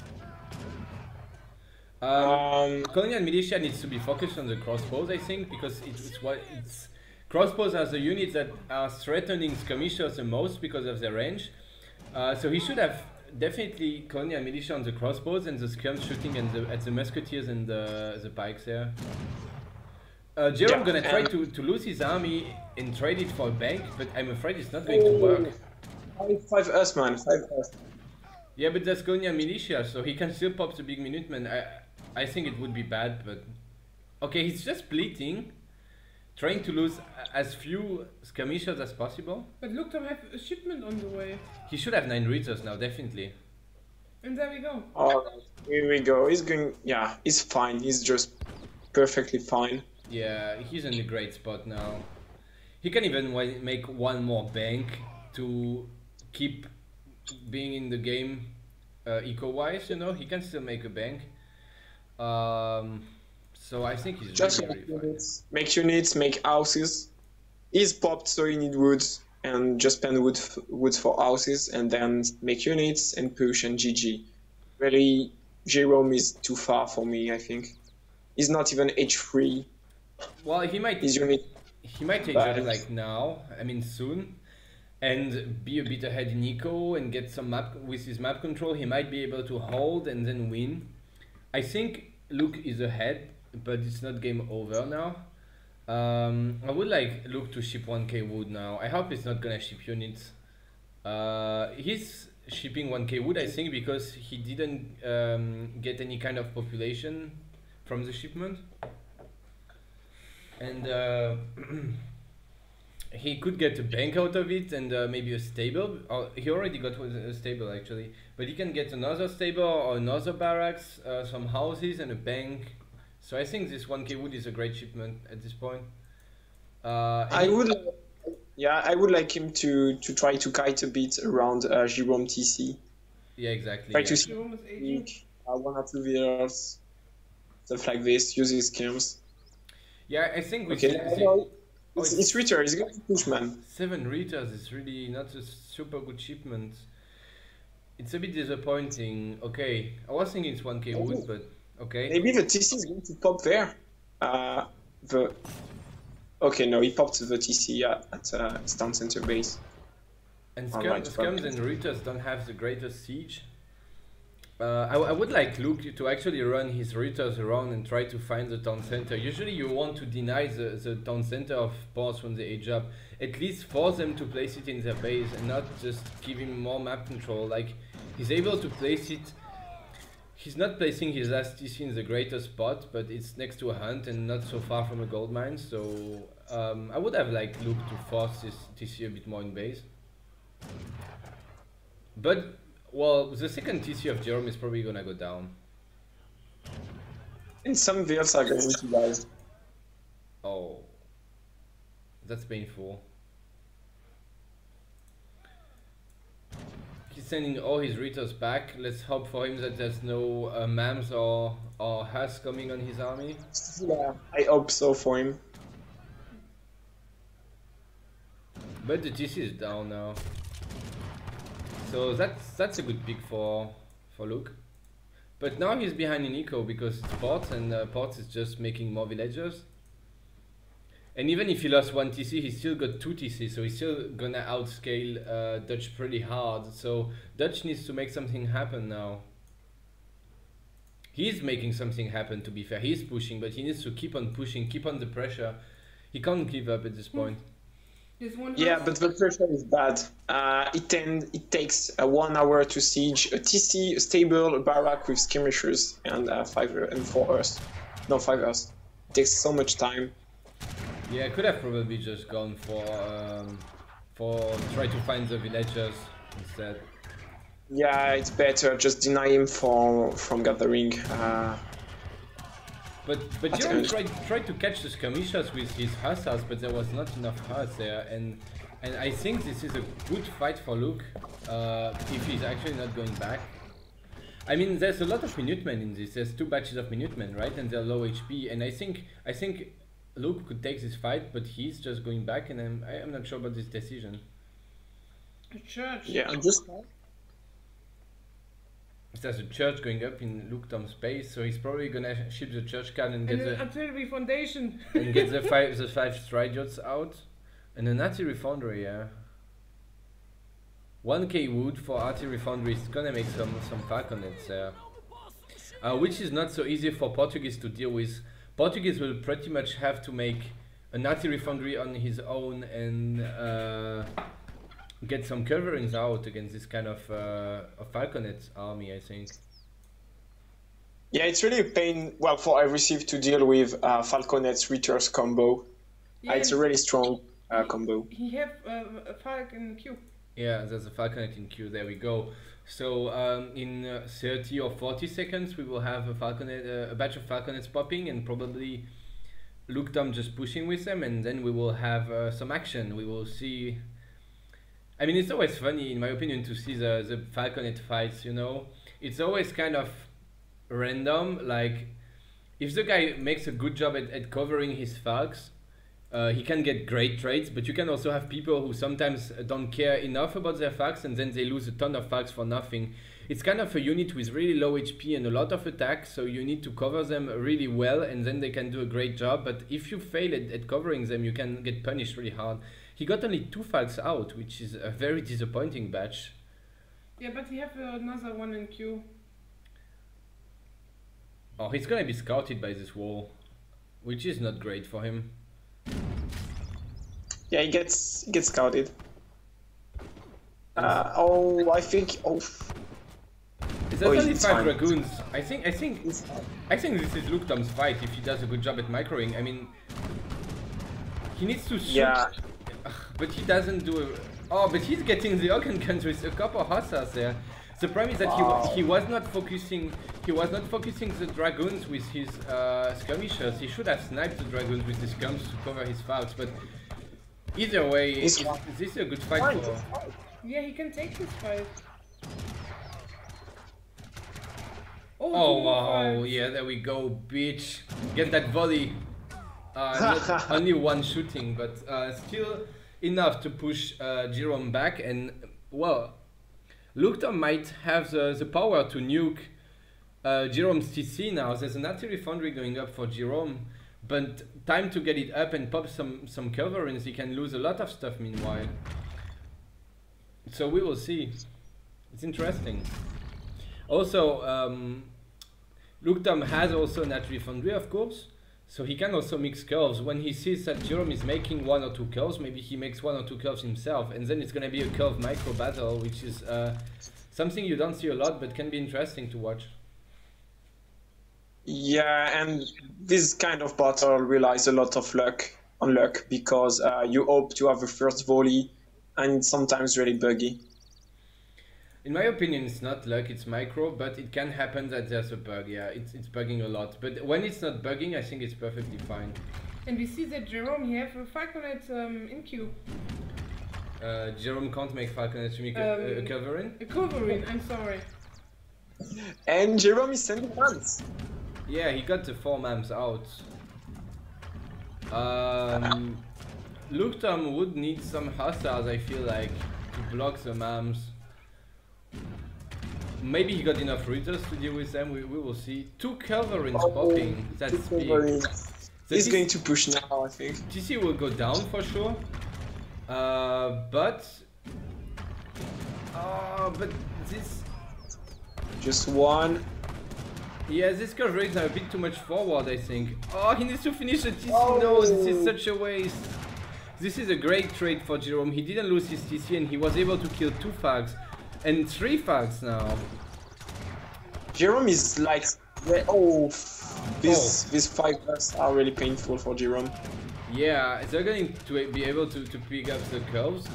Colonial militia needs to be focused on the crossbows, I think, because it's crossbows are the units that are threatening skirmishers the most because of their range. So he should have definitely colonial militia on the crossbows and the skirms shooting at the musketeers and the pikes there. Jerome gonna try to lose his army and trade it for a bank, but I'm afraid it's not going to work. 5 us, man, 5 us. Yeah, but that's colonial militia, so he can still pop the big minuteman. I think it would be bad, but okay, he's just bleeding, trying to lose as few skirmishers as possible. But look, Tom have a shipment on the way. He should have 9 readers now, definitely. And there we go. Alright, here we go. He's going, yeah, he's fine. He's just perfectly fine. Yeah, he's in a great spot now. He can even make 1 more bank to keep being in the game eco-wise, you know. He can still make a bank. So I think he's just really fine. Make units, make houses. He's popped, so you need woods, and just spend woods for houses, and then make units and push and GG. Really, Jerome is too far for me, I think. He's not even H3. Well, he might his unit take it like now, I mean soon, and be a bit ahead in eco and get some map with his map control. He might be able to hold and then win. I think Luke is ahead, but it's not game over now. I would like Luke to ship 1k wood now. I hope he's not gonna ship units. He's shipping 1k wood, I think, because he didn't get any kind of population from the shipment. And he could get a bank out of it and maybe a stable. Or he already got a stable actually, but he can get another stable or another barracks, some houses and a bank. So I think this 1k wood is a great shipment at this point. I would like him to try to kite a bit around Jerome TC. Yeah, exactly. Try to see 1 or 2 villas, stuff like this. Use his skills. Yeah, I think we it's Ritter, he's going to push, man. 7 Ritters is really not a super good shipment. It's a bit disappointing. Okay, I was thinking it's 1k wood, but okay. Maybe the TC is going to pop there. Okay, no, he popped the TC at town center base. And Scums and Ritters don't have the greatest siege. I would like Luke to actually run his Ritters around and try to find the town center. Usually you want to deny the town center of boss when they age up. At least force them to place it in their base and not just give him more map control. Like, he's able to place it. He's not placing his last TC in the greatest spot, but it's next to a hunt and not so far from a gold mine. So I would have like Luke to force this TC a bit more in base. But well, the second TC of Jerome is probably gonna go down. And some builds are going to die. Oh, that's painful. He's sending all his Ritters back. Let's hope for him that there's no Mams or Has coming on his army. Yeah, I hope so for him. But the TC is down now. So that's a good pick for Luke. But now he's behind in eco because it's Ports, and Ports is just making more villagers. And even if he lost 1 TC, he still got 2 TC, so he's still gonna outscale Dutch pretty hard. So Dutch needs to make something happen now. He's making something happen, to be fair. He's pushing, but he needs to keep on pushing, keep on the pressure. He can't give up at this point. Yeah, but the pressure is bad. It takes 1 hour to siege a TC, a stable, a barrack with skirmishers, and 5 and 4 Earths. No, 5 Earths. It takes so much time. Yeah, I could have probably just gone for try to find the villagers instead. Yeah, it's better. Just deny him from gathering. But Jerome tried to catch the skirmishers with his hussars, but there was not enough huss there, and I think this is a good fight for Luke if he's actually not going back. I mean, there's a lot of Minutemen in this. There's 2 batches of Minutemen, right? And they're low HP, and I think Luke could take this fight, but he's just going back, and I'm not sure about this decision. Church. Yeah, I'm just. There's a church going up in Luke Tom's base, so he's probably gonna ship the church card and get the artillery foundation and get the five Stridots out, and an artillery foundry. Yeah, 1k wood for artillery foundry is gonna make some falconets there, which is not so easy for Portuguese to deal with. Portuguese will pretty much have to make an artillery foundry on his own and get some coverings out against this kind of falconet army, I think. Yeah, it's really a pain, well, for everything to deal with falconets Ritters combo. Yeah, it's a really strong combo. He have a falcon in queue. Yeah, there's a falconet in queue, there we go. So in 30 or 40 seconds we will have a falconet, a batch of falconets popping, and probably Luke Tom just pushing with them, and then we will have some action. We will see. I mean, it's always funny, in my opinion, to see the falconet fights, you know. It's always kind of random, like, if the guy makes a good job at covering his falcs, he can get great trades, but you can also have people who sometimes don't care enough about their falcs, and then they lose a ton of falcs for nothing. It's kind of a unit with really low HP and a lot of attack, so you need to cover them really well, and then they can do a great job. But if you fail at covering them, you can get punished really hard. He got only 2 falcs out, which is a very disappointing batch. Yeah, but he have another one in queue. Oh, he's gonna be scouted by this wall, which is not great for him. Yeah, he gets scouted. I think. There's only 5 dragoons. I think this is Luke Tom's fight if he does a good job at microing. I mean, he needs to shoot. Yeah. But he doesn't do it. Oh, but he's getting the Oaken guns with a couple of hussars there. The problem is that he was not focusing. He was not focusing the dragoons with his skirmishers. He should have sniped the dragoons with his guns to cover his falcs. But either way, this is a good fight for. Yeah, he can take this fight. Oh wow! Yeah, there we go, bitch. Get that volley. Not only 1 shooting, but still enough to push Jerome back. And well, Luke Tom might have the power to nuke Jerome's TC now. There's an artillery foundry going up for Jerome, but time to get it up and pop some coverings. He can lose a lot of stuff meanwhile. So we will see. It's interesting. Also, Luktam has also natural foundry, of course, so he can also mix curves. When he sees that Jerome is making 1 or 2 curves, maybe he makes 1 or 2 curves himself, and then it's gonna be a curve micro battle, which is something you don't see a lot, but can be interesting to watch. Yeah, and this kind of battle relies a lot of luck on luck, because you hope to have a first volley, and it's sometimes really buggy. In my opinion, it's not luck, it's micro, but it can happen that there's a bug. Yeah, it's bugging a lot. But when it's not bugging, I think it's perfectly fine. And we see that Jerome, he have a falconet in queue. Jerome can't make falconet to make a cover-in? A cover-in, I'm sorry. And Jerome is sending hands. Yeah, he got the 4 mams out. Luktam would need some hussars, I feel like, to block the mams. Maybe he got enough readers to deal with them, we will see. 2 cavalrins popping, that's big. He's going to push now, I think. TC will go down for sure. But this... Just 1. Yeah, these cavalrins are a bit too much forward, I think. Oh, he needs to finish the TC. Oh. No, this is such a waste. This is a great trade for Jerome. He didn't lose his TC and he was able to kill 2 fags. And 3 fags now. Jerome is like, these 5 bugs are really painful for Jerome. Yeah, they're going to be able to pick up the curves,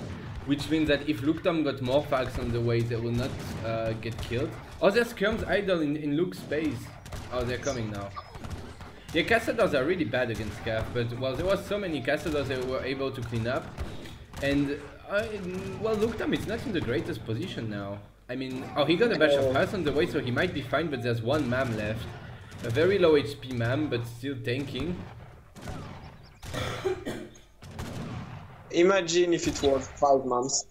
which means that if Luktam got more fags on the way, they will not get killed. Oh, there's skirms idle in Luke's space. Oh, they're coming now. Yeah, Cassadors are really bad against Calf, but well, there was so many Cassadors they were able to clean up. And well, Luktam is not in the greatest position now. I mean, oh, he got a batch of hearts on the way, so he might be fine, but there's 1 mam left. A very low HP mam, but still tanking. Imagine if it was 5 mams.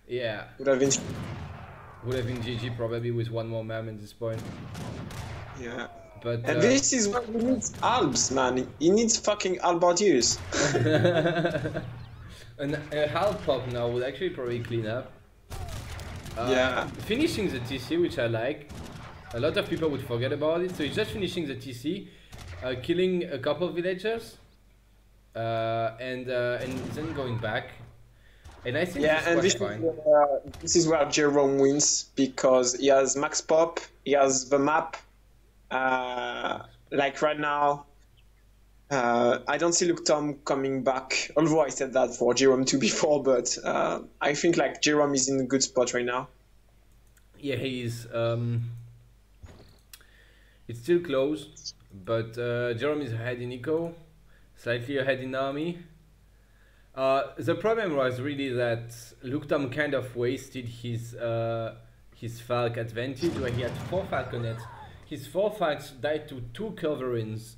Yeah. Would have been GG probably with 1 more mam at this point. Yeah. But, and this is why he needs albs, man. He needs fucking albardiers. A half pop now would actually probably clean up. Yeah. Finishing the TC, which I like. A lot of people would forget about it. So he's just finishing the TC, killing a couple of villagers, and then going back. And I think this is where Jerome wins, because he has max pop, he has the map. Like right now, I don't see Luktam coming back, although I said that for Jerome too before, but I think like Jerome is in a good spot right now. Yeah, he is. It's still close, but Jerome is ahead in eco, slightly ahead in army. The problem was really that Luktam kind of wasted his Falc advantage, where he had 4 falconets. His 4 fags died to 2 culverins,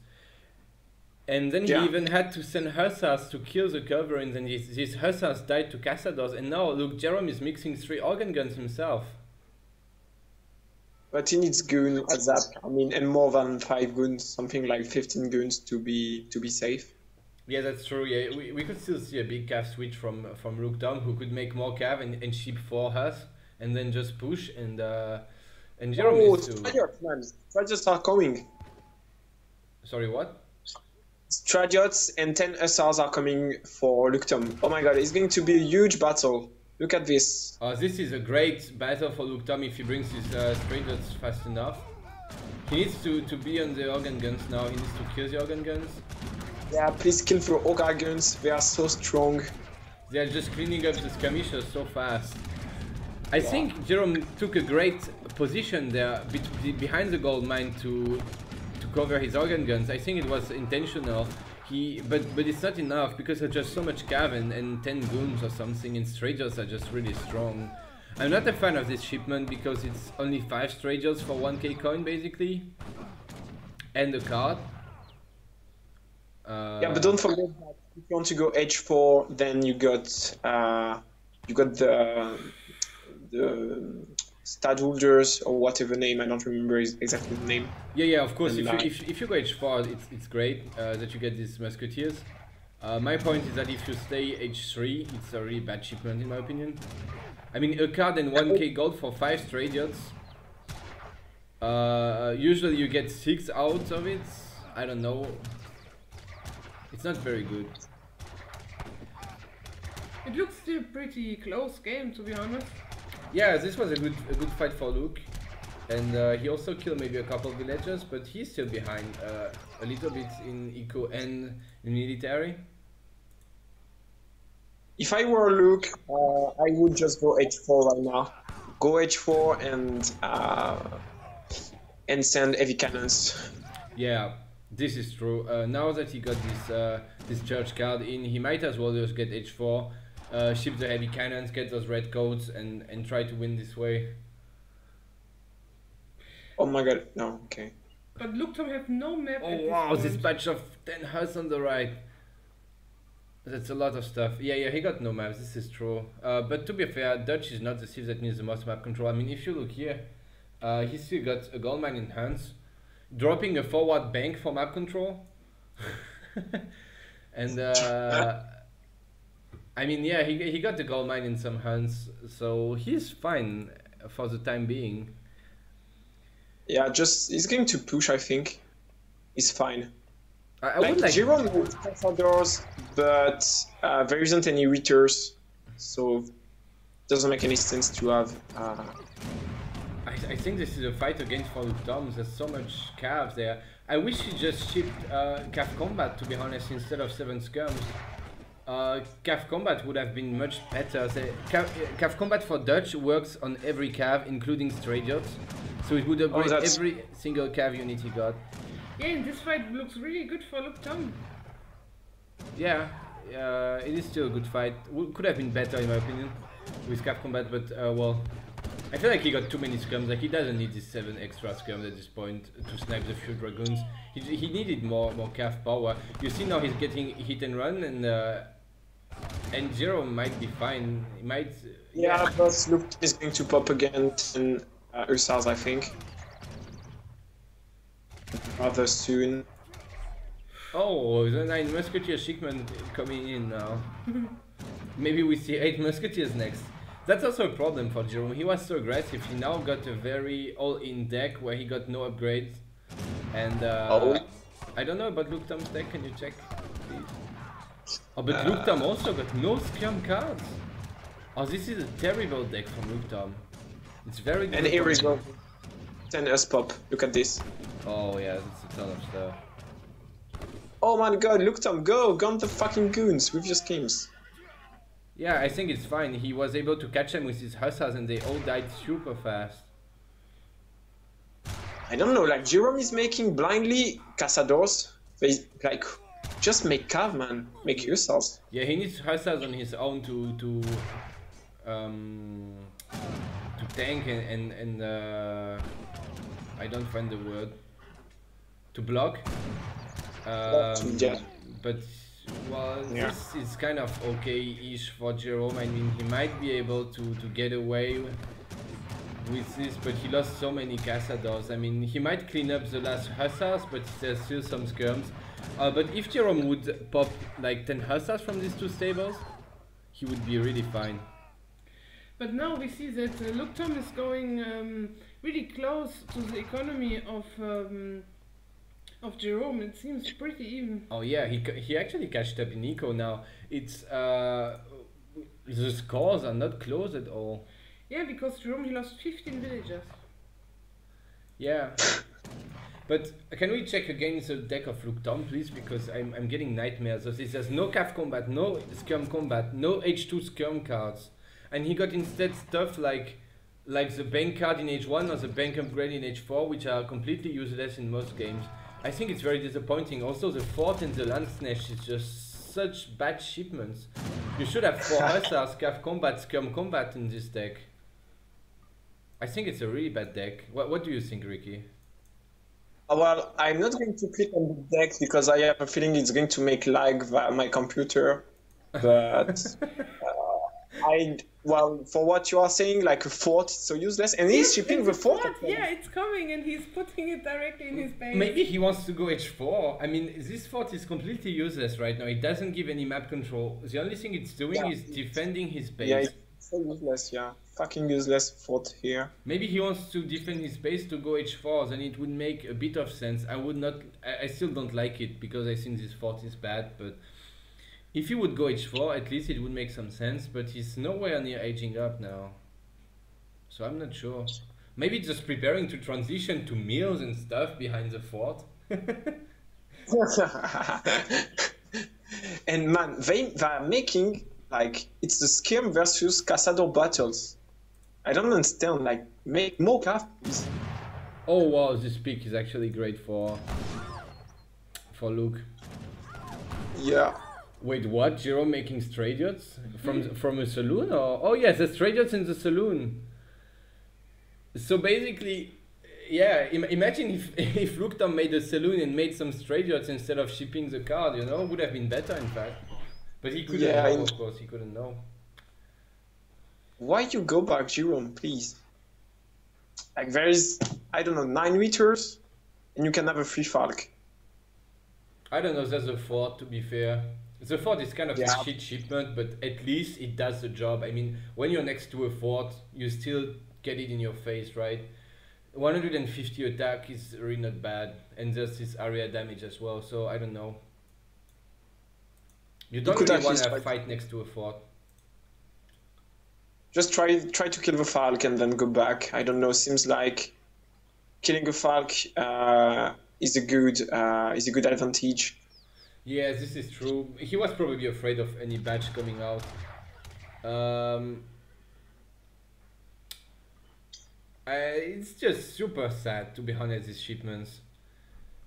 and then he even had to send hussars to kill the culverins, and his hussars died to Cassadors, and now look, Jerome is mixing 3 organ guns himself. But he needs goon at that, I mean, and more than 5 goons, something like 15 goons to be safe. Yeah, that's true. Yeah, we could still see a big cav switch from Luktam, who could make more cav and ship 4 hus, and then just push and Jerome is too. Stradiots, man. Stradiots are coming. Sorry, what? Stradiots and 10 SRs are coming for Luktam. Oh my god, it's going to be a huge battle. Look at this. This is a great battle for Luktam if he brings his Stradiots fast enough. He needs to be on the organ guns now. He needs to kill the organ guns. Yeah, please kill the organ guns. They are so strong. They are just cleaning up the skirmishers so fast. I think Jerome took a great position there behind the gold mine to cover his organ guns. I think it was intentional. But it's not enough, because there's just so much cav and 10 goons or something, and Stragers are just really strong. I'm not a fan of this shipment because it's only 5 Stragers for 1k coin basically, and a card. Yeah, but don't forget that if you want to go H4, then you got the stadholders or whatever name, I don't remember exactly the name. Yeah, of course. If you go H4, it's great that you get these musketeers. My point is that if you stay H3, it's a really bad shipment in my opinion. I mean, a card and 1k gold for 5 straight yots. Usually you get 6 out of it. I don't know. It's not very good. It looks still pretty close game, to be honest. Yeah, this was a good fight for Luke. And he also killed maybe a couple of villagers, but he's still behind a little bit in eco and in military. If I were Luke, I would just go H4 right now. Go H4 and send heavy cannons. Yeah, this is true. Now that he got this church card in, he might as well just get H4, ship the heavy cannons, get those red coats, and try to win this way. Oh my god, no, okay. But Luktom have no map. Oh wow, this batch of 10 huts on the right. That's a lot of stuff. Yeah, he got no maps, this is true. But to be fair, Dutch is not the civ that needs the most map control. I mean, if you look here, he still got a gold mine in hands, dropping a forward bank for map control. And I mean, yeah, he got the gold mine in some hands, so he's fine for the time being. Yeah, just he's going to push, I think. He's fine. I would like Jerome with Cazadors, but there isn't any returns, so it doesn't make any sense to have. I think this is a fight against for Tom. There's so much cav there. I wish he just shipped cav combat, to be honest, instead of 7 skirms. Cav combat would have been much better. Cav combat for Dutch works on every cav, including stray yots. So it would upgrade every single cav unit he got. Yeah, and this fight looks really good for Luktom. Yeah, it is still a good fight. Could have been better in my opinion with cav combat, but well, I feel like he got too many skirms. Like he doesn't need these 7 extra skirms at this point to snipe the few dragoons. He needed more cav power. You see now he's getting hit and run, and Zero might be fine. He might. Yeah, but Luke is going to pop against Hussars, I think. Rather soon. Oh, the 9 Musketeer shipment coming in now. Maybe we see 8 Musketeers next. That's also a problem for Jerome. He was so aggressive. He now got a very all-in deck where he got no upgrades. And I don't know about Luktom's deck. Can you check, please? Oh, but Luktom also got no scrum cards. Oh, this is a terrible deck from Luktom. It's very good. And here is one. 10 S pop. Look at this. Oh yeah, that's a ton of stuff. Oh my god, Luktom, go! Gun the fucking goons with your schemes. Yeah, I think it's fine. He was able to catch them with his hussars and they all died super fast. I don't know, like Jerome is making blindly Cazadors. Like, just make cav, man. Make yourselves. Yeah, he needs hussars on his own to tank and I don't find the word. To block. Yeah. But well, yeah. This is kind of okay-ish for Jerome. I mean, he might be able to get away with this, but he lost so many Cazadors. I mean, he might clean up the last hussars, but there's still some skirms. But if Jerome would pop like 10 hussars from these 2 stables, he would be really fine. But now we see that Luktom is going really close to the economy of Jerome. It seems pretty even. Oh yeah, he actually catched up in eco now. It's the scores are not close at all. Yeah, because Jerome he lost 15 villagers. Yeah. But can we check again the deck of Luktom, please? Because I'm getting nightmares of this. There's no cav combat, no skirm combat, no H2 skirm cards. And he got instead stuff like the bank card in H1 or the bank upgrade in H4, which are completely useless in most games. I think it's very disappointing. Also, the fort and the Landsnesh is just such bad shipments. You should have 4 hussars, cav combat, skirm combat in this deck. I think it's a really bad deck. What do you think, Ricky? Well, I'm not going to click on the deck because I have a feeling it's going to make lag my computer. But Well, for what you are saying, like a fort, it's so useless, and he's shipping the fort. Yeah, it's coming, and he's putting it directly in his base. Maybe he wants to go h4. I mean, this fort is completely useless right now. It doesn't give any map control. The only thing it's doing is defending his base. Yeah, it's so useless. Yeah, fucking useless fort here. Maybe he wants to defend his base to go h4, then it would make a bit of sense. I would not. I still don't like it because I think this fort is bad, but. If he would go h4, at least it would make some sense, but he's nowhere near aging up now. So I'm not sure. Maybe just preparing to transition to mills and stuff behind the fort. And man, they are making, like, it's the skirm versus cazador battles. I don't understand, like, make more cafes. Oh wow, this pick is actually great for Luke. Yeah. Wait, what? Jerome making stray yachts from a saloon? Or oh yes, the stray yachts in the saloon. So basically, yeah. Imagine if Luktam made a saloon and made some stray yachts instead of shipping the card. You know, would have been better in fact. But he couldn't know, of course. He couldn't know. Why you go back, Jerome? Please. Like there is, I don't know, 9 meters, and you can have a free Falk. I don't know. That's a fort, to be fair. The fort is kind of a shit shipment, but at least it does the job. I mean, when you're next to a fort, you still get it in your face, right? 150 attack is really not bad, and there's this area damage as well, so I don't know. You don't really want to fight next to a fort. Just try to kill the Falk and then go back. I don't know, seems like killing a Falk is a good advantage. Yeah, this is true. He was probably afraid of any batch coming out. It's just super sad, to be honest, these shipments.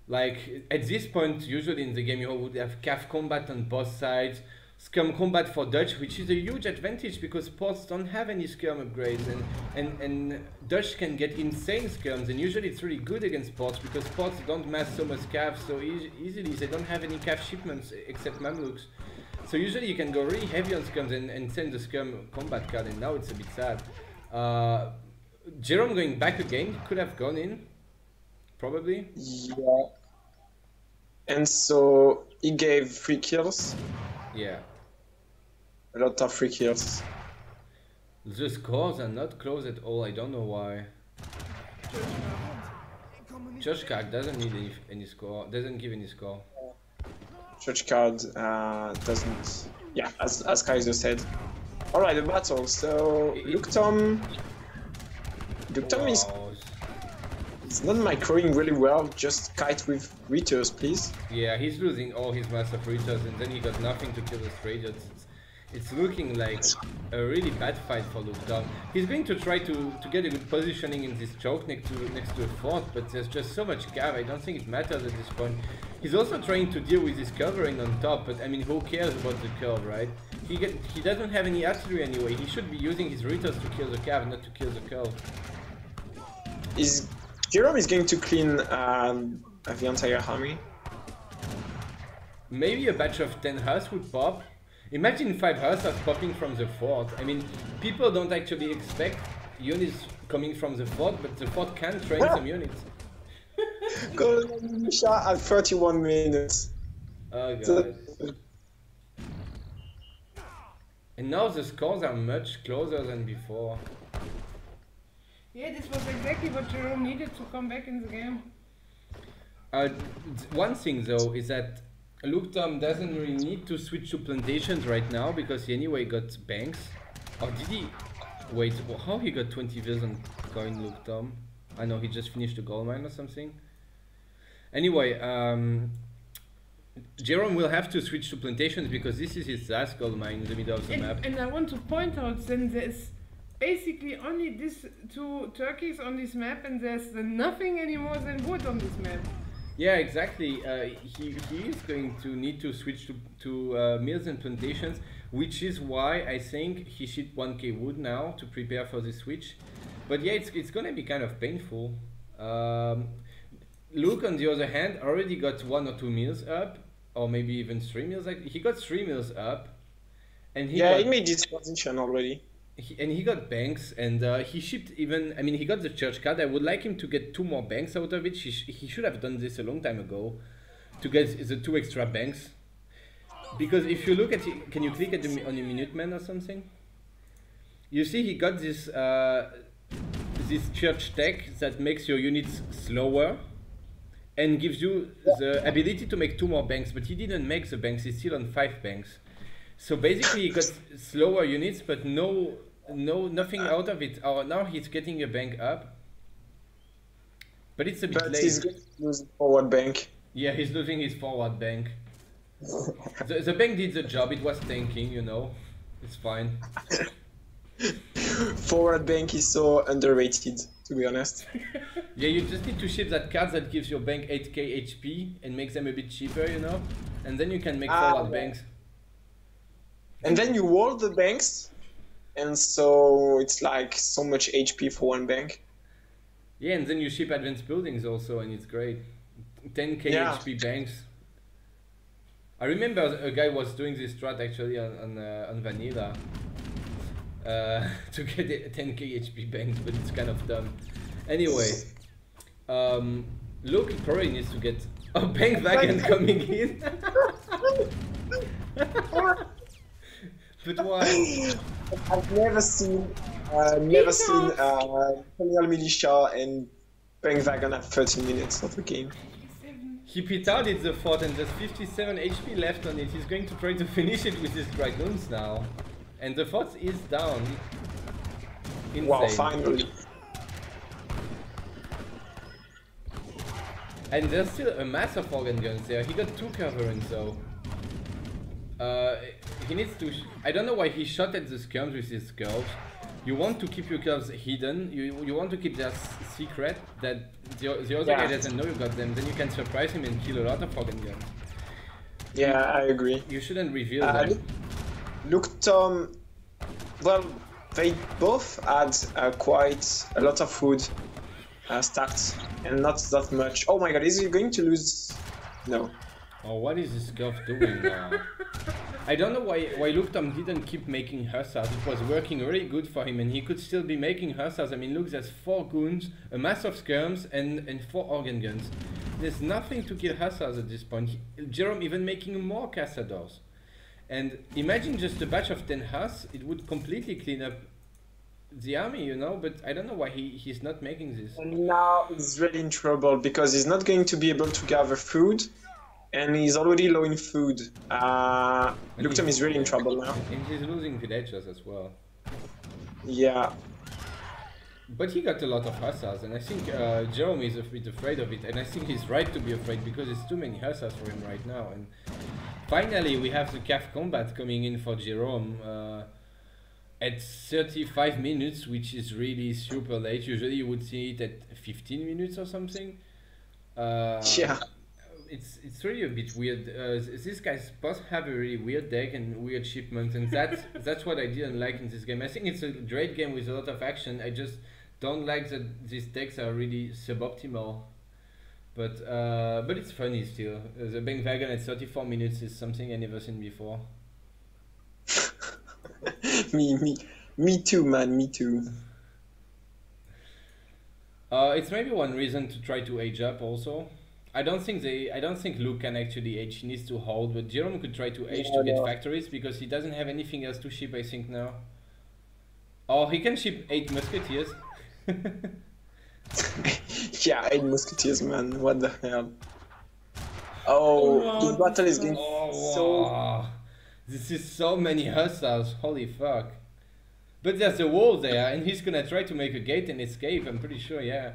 Like, at this point, usually in the game, you would have CAF combat on both sides, scum combat for Dutch, which is a huge advantage because ports don't have any scum upgrades, and Dutch can get insane scums, and usually it's really good against ports because ports don't mass so much CAF so easily. They don't have any CAF shipments except Mamluks. So usually you can go really heavy on scums and send the scum combat card, and now it's a bit sad. Jerome going back again, could have gone in, probably. Yeah. And so he gave 3 kills. Yeah. A lot of free kills. The scores are not close at all, I don't know why. Choshkak doesn't need any score, doesn't give any score. Church card doesn't, yeah, as Kaiser said. Alright, the battle, so Luktam is, it's not microing really well, just kite with Reiters, please. Yeah, he's losing all his massive Reiters and then he got nothing to kill the Strayjets. It's looking like a really bad fight for Luktam. He's going to try to get a good positioning in this choke next to a fort, but there's just so much cav, I don't think it matters at this point. He's also trying to deal with his covering on top, but I mean, who cares about the curve, right? He doesn't have any artillery anyway, he should be using his Reiters to kill the cav, not to kill the curve. Jerome is going to clean the entire army. Maybe a batch of 10 Hus would pop. Imagine 5 Hus popping from the fort. I mean, people don't actually expect units coming from the fort, but the fort can train some units. Golden Misha at 31 minutes. Oh god. And now the scores are much closer than before. Yeah, this was exactly what Jerome needed to come back in the game. One thing though is that Luktam doesn't really need to switch to plantations right now because he anyway got banks. Or did he? Wait, how he got 20 vills on coin Luktam? I know he just finished a gold mine or something. Anyway, Jerome will have to switch to plantations because this is his last gold mine in the middle of the map. And I want to point out then there's basically only these 2 turkeys on this map and there's nothing anymore than wood on this map. Yeah, exactly. He is going to need to switch to mills and plantations, which is why I think he should 1k wood now to prepare for the switch. But yeah, it's gonna be kind of painful. Luke, on the other hand, already got 1 or 2 mills up, or maybe even 3 mills. He got 3 mills up, And he made his position already. He got banks, and he shipped even. I mean, he got the church card. I would like him to get 2 more banks out of it. He should have done this a long time ago, to get the 2 extra banks. Because if you look at it, can you click at on the Minuteman or something? You see, he got this this church tech that makes your units slower, and gives you the ability to make 2 more banks. But he didn't make the banks. He's still on 5 banks. So basically, he got slower units, but nothing out of it. Oh, now he's getting a bank up, but it's a bit late. But he's losing forward bank. Yeah, he's losing his forward bank. The bank did the job. It was tanking, you know. It's fine. Forward bank is so underrated, to be honest. Yeah, you just need to ship that card that gives your bank 8k HP and makes them a bit cheaper, you know, and then you can make forward banks. And then you wall the banks, and so it's like so much HP for 1 bank. Yeah, and then you ship advanced buildings also, and it's great. 10k HP banks. I remember a guy was doing this strat actually on Vanilla to get 10k HP banks, but it's kind of dumb. Anyway, look, it probably needs to get a bank wagon coming in. But why? I've never seen colonial militia and bank wagon at 13 minutes of the game. He petarded the fort and there's 57 HP left on it. He's going to try to finish it with his dragoons now. And the fort is down. Insane. Wow, finally. And there's still a mass of organ guns there. He got 2 curverants though. He needs to... I don't know why he shot at the skirms with his curves. You want to keep your curves hidden. You want to keep their secret, that the other guy doesn't know you got them. Then you can surprise him and kill a lot of organ guns. Yeah, I agree. You shouldn't reveal them. Look, Tom... Well, they both had quite a lot of food stacked, and not that much. Oh my god, is he going to lose? No. Oh, what is this guy doing now? I don't know why Luktom didn't keep making hussars. It was working really good for him, and he could still be making hussars. I mean, look, there's 4 goons, a mass of skirms, and 4 organ guns. There's nothing to kill hussars at this point. Jerome even making more cazadors. And imagine just a batch of 10 huss, it would completely clean up the army, you know, but I don't know why he's not making this. And now he's really in trouble, because he's not going to be able to gather food. And he's already low in food. Luktom is really in trouble now. And he's losing villagers as well. Yeah. But he got a lot of hussars, and I think Jerome is a bit afraid of it, and I think he's right to be afraid, because there's too many hussars for him right now. And finally we have the calf combat coming in for Jerome at 35 minutes, which is really super late. Usually you would see it at 15 minutes or something. Yeah. It's really a bit weird. These guys both have a really weird deck and weird shipments, and that's what I didn't like in this game. I think it's a great game with a lot of action. I just don't like that these decks are really suboptimal. But it's funny still. The bank wagon at 34 minutes is something I never seen before. me too, man. Me too. It's maybe one reason to try to age up also. I don't think Luke can actually age. He needs to hold, but Jerome could try to age to get factories, because he doesn't have anything else to ship, I think, now. Oh, he can ship 8 musketeers. Yeah, 8 musketeers, man. What the hell? Oh, this battle is getting so... This is so many hussars, holy fuck. But there's a wall there, and he's gonna try to make a gate and escape, I'm pretty sure, yeah.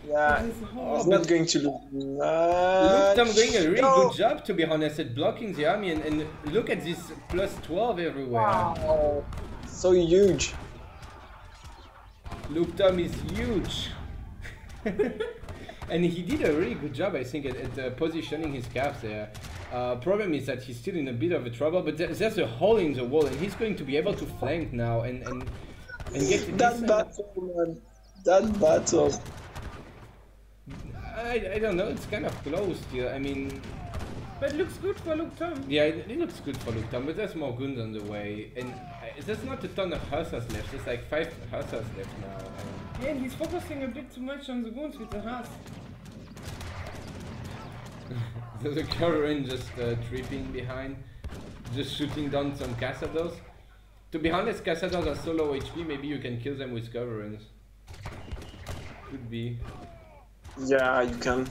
Yeah, he's not going to lose. Luktom doing a really good job, to be honest, at blocking the army, and look at this plus 12 everywhere. Wow, so huge. Luktom is huge. And he did a really good job, I think, at positioning his calves there. Problem is that he's still in a bit of a trouble, but there's a hole in the wall, and he's going to be able to flank now and get that battle, man. That battle. I don't know, it's kind of close still. I mean, But looks good for Luke Tom. Yeah, it looks good for Luke Tom, but there's more guns on the way. And there's not a ton of hussars left, there's like 5 hussars left now. Yeah, and he's focusing a bit too much on the guns with the huss. There's a Curran just tripping behind, just shooting down some Cazadors. To be honest, Cazadors are so low HP, maybe you can kill them with Currans. Could be. Yeah, you can.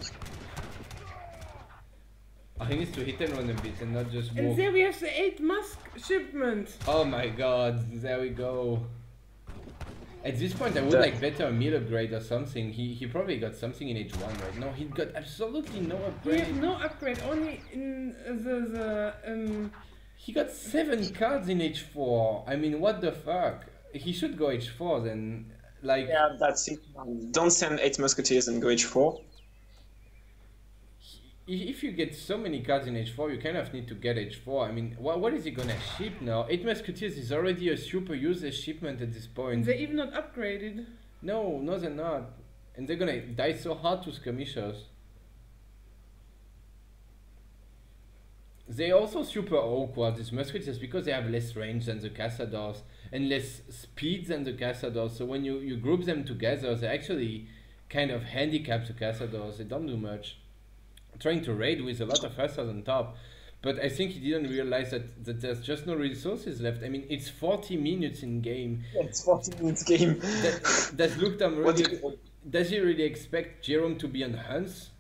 I need to hit and run a bit and not just walk. And there we have the 8 musk shipment. Oh my god, there we go. At this point I would like better a meal upgrade or something. He probably got something in H1, right? No, he got absolutely no upgrade. He has no upgrade, only in He got 7 cards in H4. I mean, what the fuck? He should go H4 then. Like, yeah, that's it. Don't send 8 musketeers and go H4. If you get so many cards in H4, you kind of need to get H4. I mean, what is he gonna ship now? 8 musketeers is already a super useless shipment at this point. They're even not upgraded. No, they're not. And they're gonna die so hard to skirmishers. They're also super awkward, these musketeers, because they have less range than the Cazadors and less speed than the Cazadors. So when you group them together, they actually kind of handicap the Cazadors. They don't do much. Trying to raid with a lot of hussars on top, but I think he didn't realize that there's just no resources left. I mean, it's 40 minutes in game. Yeah, it's 40 minutes game. Does Luke Tom really, does he really expect Jerome to be on hunts?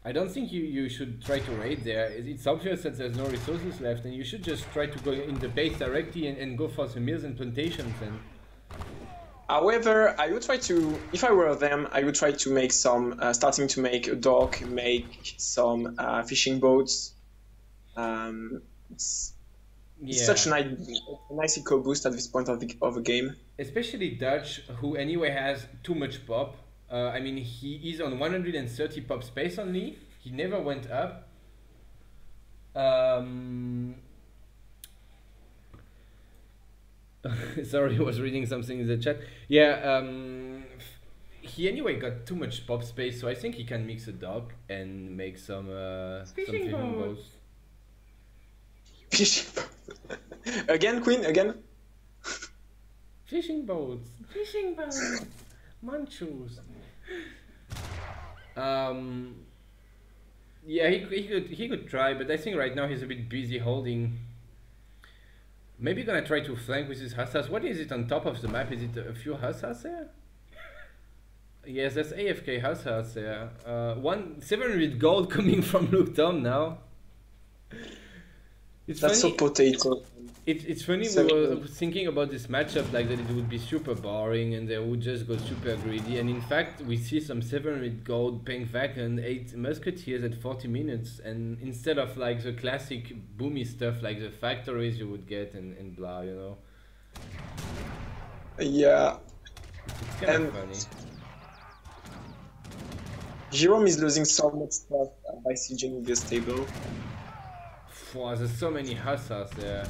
I don't think you should try to raid there. It's obvious that there's no resources left, and you should just try to go in the base directly and go for some mills and plantations then. However, I would try to, if I were them, I would try to make some, starting to make a dock, make some fishing boats. It's such a nice eco boost at this point of the game. Especially Dutch, who anyway has too much pop. I mean, he is on 130 pop space only. He never went up. Sorry, I was reading something in the chat. Yeah, he anyway got too much pop space, so I think he can mix a dock and make some fishing boats. Fishing again, Queen, again. Fishing boats. Fishing boats. Manchus. Yeah, he could try, but I think right now he's a bit busy holding. Maybe gonna try to flank with his hussars. What is it on top of the map? Is it a few hussars there? Yes, there's AFK hussars there. 700 gold coming from Luke Tom now. It's That's funny. so potato. It's funny, we were thinking about this matchup like that it would be super boring and they would just go super greedy, and in fact we see some 700 gold paying back and 8 musketeers at 40 minutes, and instead of like the classic boomy stuff like the factories you would get and blah, you know. Yeah. It's kind of funny. Jerome is losing so much stuff by sieging this table. Wow, there's so many hussars there.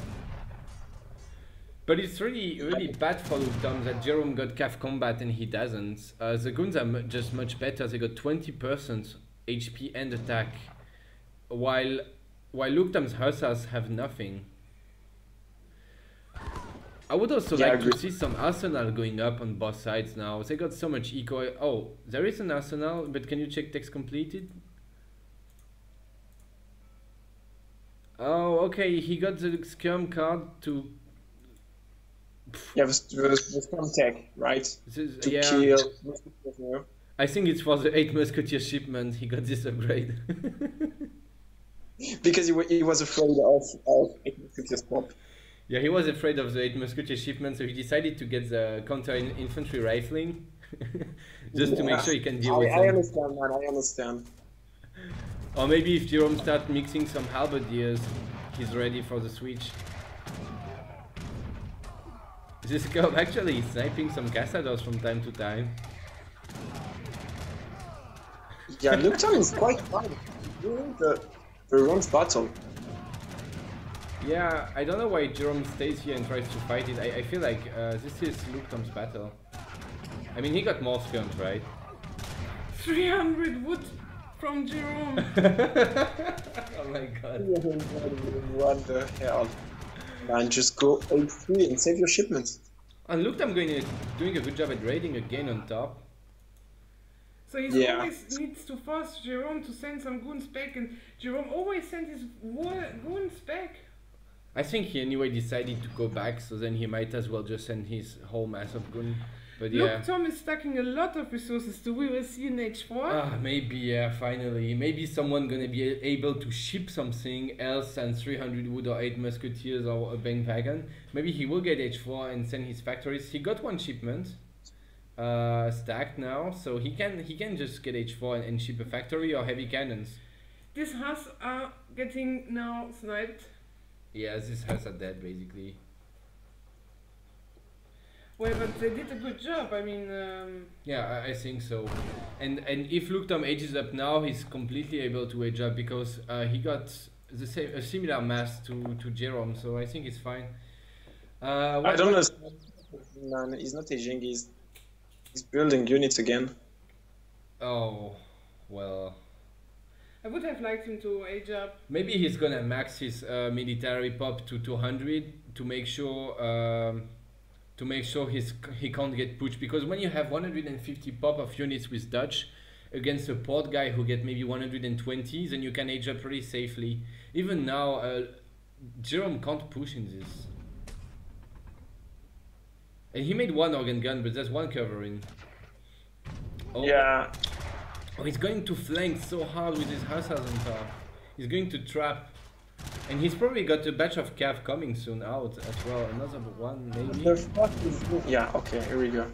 But it's really bad for Luke Tom that Jerome got calf combat and he doesn't. The goons are just much better. They got 20% HP and attack, while Luke Tom's hussars have nothing. I would also like to see some arsenal going up on both sides now. They got so much eco. Oh, there is an arsenal, but can you check text completed? Oh, okay, he got the skirm card to... Yeah, the skirm tech, right? Yeah. Kill... I think it's for the 8 musketeer shipment he got this upgrade. Because he was afraid of 8 musketeers pop. Yeah, he was afraid of the 8 musketeer shipment, so he decided to get the counter infantry rifling. Just to make sure he can deal with it. I understand, man, I understand. Or maybe if Jerome starts mixing some halberdiers, he's ready for the switch. This girl actually sniping some Cazadors from time to time. Yeah, Luke Tom is quite fun during the round battle. Yeah, I don't know why Jerome stays here and tries to fight it. I feel like this is Luke Tom's battle. I mean, he got more skirms, right? 300 wood from Jerome. Oh my god. What the hell? Man, just go A3 and save your shipments. And look, I'm doing a good job at raiding again on top. So he always needs to force Jerome to send some goons back, and Jerome always sends his goons back. I think he anyway decided to go back, so then he might as well just send his whole mass of goons. But yeah. Look, Tom is stacking a lot of resources. Do we will see in H4? Ah, maybe, yeah, finally. Maybe someone gonna be able to ship something else than 300 wood or 8 musketeers or a bandwagon. Maybe he will get H4 and send his factories. He got one shipment stacked now, so he can just get H4 and ship a factory or heavy cannons. These Huss are getting now sniped. Yeah, these Huss are dead basically. Well, but they did a good job. I mean, yeah, I think so. And if Luktam ages up now, he's completely able to age up because he got a similar mass to Jerome, so I think it's fine. I don't know. Man, he's not aging. He's building units again. Oh, well. I would have liked him to age up. Maybe he's gonna max his military pop to 200 to make sure. He can't get pushed, because when you have 150 pop of units with Dutch against a port guy who get maybe 120, then you can age up pretty safely. Even now, Jerome can't push in this. And he made one organ gun, but there's one covering. Oh. Yeah. Oh, he's going to flank so hard with his hussars on top. He's going to trap. And he's probably got a batch of cav coming soon out as well. Another one, maybe. Yeah, okay, here we go.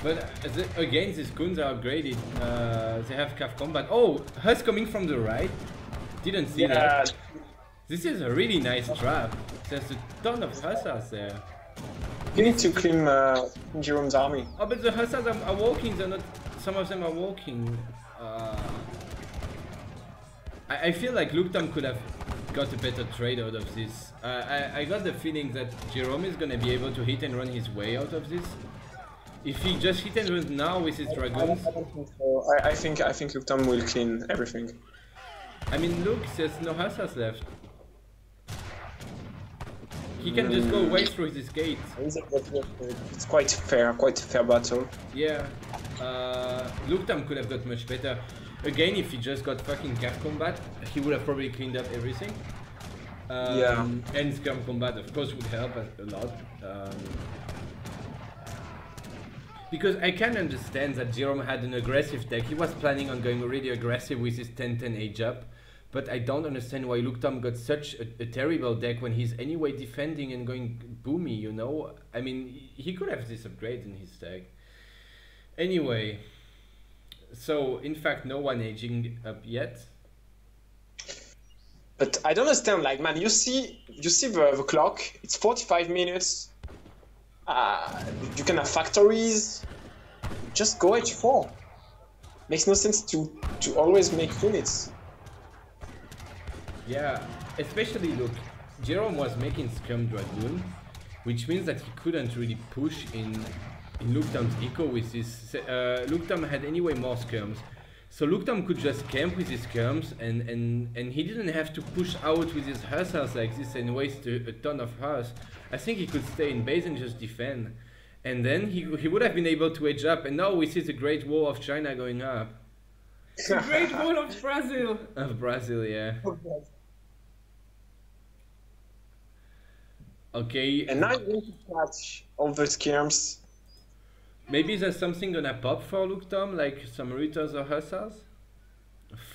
But again, these goons are upgraded. They have cav combat. Oh, Huss coming from the right. Didn't see that. This is a really nice trap. There's a ton of hussars there. You need to clean Jerome's army. Oh, but the hussars are walking. They're not. Some of them are walking. I feel like Luktam could have got a better trade out of this. I got the feeling that Jerome is gonna be able to hit and run his way out of this. If he just hit and run now with his dragoons. I think Luktam will clean everything. I mean, look, there's no hussars left. He can just go way through this gate. It's quite a fair battle. Yeah, Luktam could have got much better. Again, if he just got fucking cav combat, he would have probably cleaned up everything. And scrum combat, of course, would help a lot. Because I can understand that Jerome had an aggressive deck. He was planning on going really aggressive with his 10-10 age up. But I don't understand why Luktam got such a terrible deck when he's anyway defending and going boomy, you know? I mean, he could have this upgrade in his deck. Anyway. So, in fact, no one aging up yet. But I don't understand, like, man, you see the clock, it's 45 minutes. You can have factories. Just go H4. Makes no sense to always make units. Yeah, especially, look, Jerome was making Scrum Dragoon, which means that he couldn't really push in Luktam's eco with this. Luktam had anyway more skirms, so Luktam could just camp with his skirms and he didn't have to push out with his hussars like this and waste a ton of Huss. I think he could stay in base and just defend, and then he would have been able to edge up. And now we see the Great Wall of China going up. The Great Wall of Brazil. Of Brazil, yeah. Okay. And now you need to catch all the skirms. Maybe there's something gonna pop for Luktam, like some Reuters or Hussars?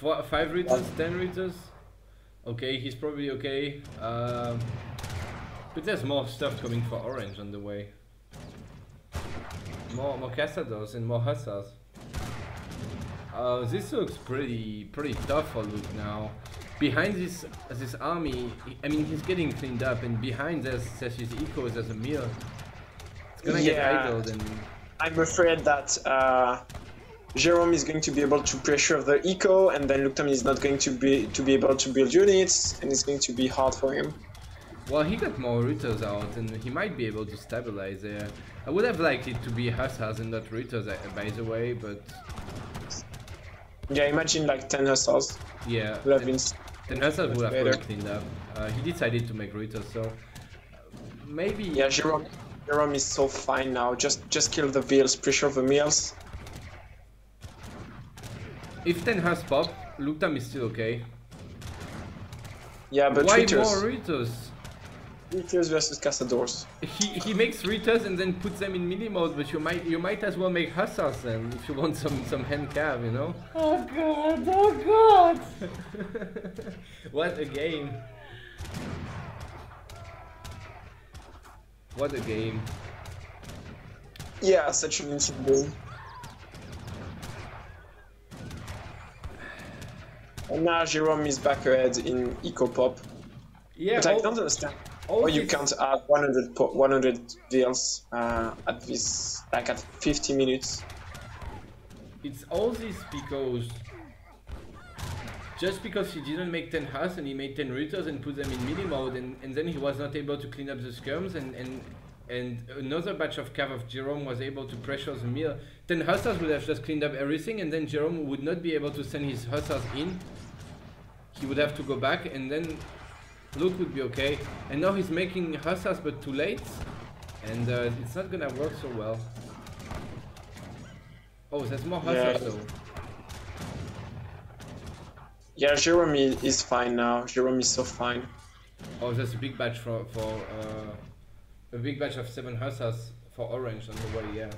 5 Reuters, 10 Reuters? Okay, he's probably okay. But there's more stuff coming for Orange on the way. More Cazadors and more Hussars. This looks pretty tough for Luke now. Behind this army, I mean, he's getting cleaned up, and behind there's his echoes as a meal. It's gonna get idled and... I'm afraid that Jerome is going to be able to pressure the eco, and then Luktam is not going to be able to build units, and it's going to be hard for him. Well, he got more Reuters out, and he might be able to stabilize there. I would have liked it to be Hussars and not Reuters, by the way, but... Yeah, imagine like 10 hussars. Yeah. Would have been Then Hassel would have better. probably cleaned up. He decided to make Ritos, so maybe. Yeah, Jerome is so fine now. Just kill the wheels, pressure the meals. If Ten has pop, Luktam is still okay. Yeah, but why Ritos. more Ritos? Ritos versus Cazadors. He makes Ritos and then puts them in mini mode, but you might as well make Hussars then if you want some hand cav, you know? Oh god, oh god! What a game. What a game. Yeah, such an insane game. And now Jerome is back ahead in Eco Pop. Yeah, but I don't understand. Or you can't add 100 deals at this, like at 50 minutes. It's all this because just because he didn't make 10 Hus and he made 10 Ritos and put them in mini mode and then he was not able to clean up the skirms and another batch of cav of Jerome was able to pressure the mill. 10 Hussars would have just cleaned up everything and then Jerome would not be able to send his Hussars in. He would have to go back and then Luke would be okay. And now he's making Hussars but too late. And it's not gonna work so well. Oh, there's more Hussars though. Yeah, Jerome is fine now. Jerome is so fine. Oh, there's a big batch for a big batch of 7 Hussars for orange on the way, yeah.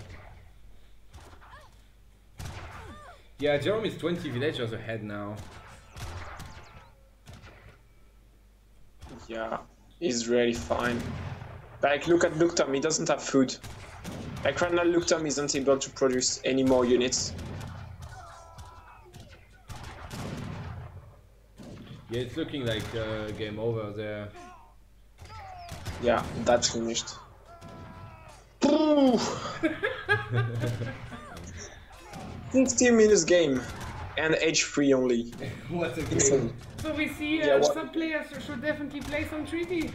Yeah, Jerome is 20 villagers ahead now. Yeah, he's really fine. Like, look at Luktam, he doesn't have food. Like, right now, Luktam isn't able to produce any more units. Yeah, it's looking like game over there. Yeah, that's finished. 60 minutes game and H3 only. What a game. So we see some players should definitely play some treaty.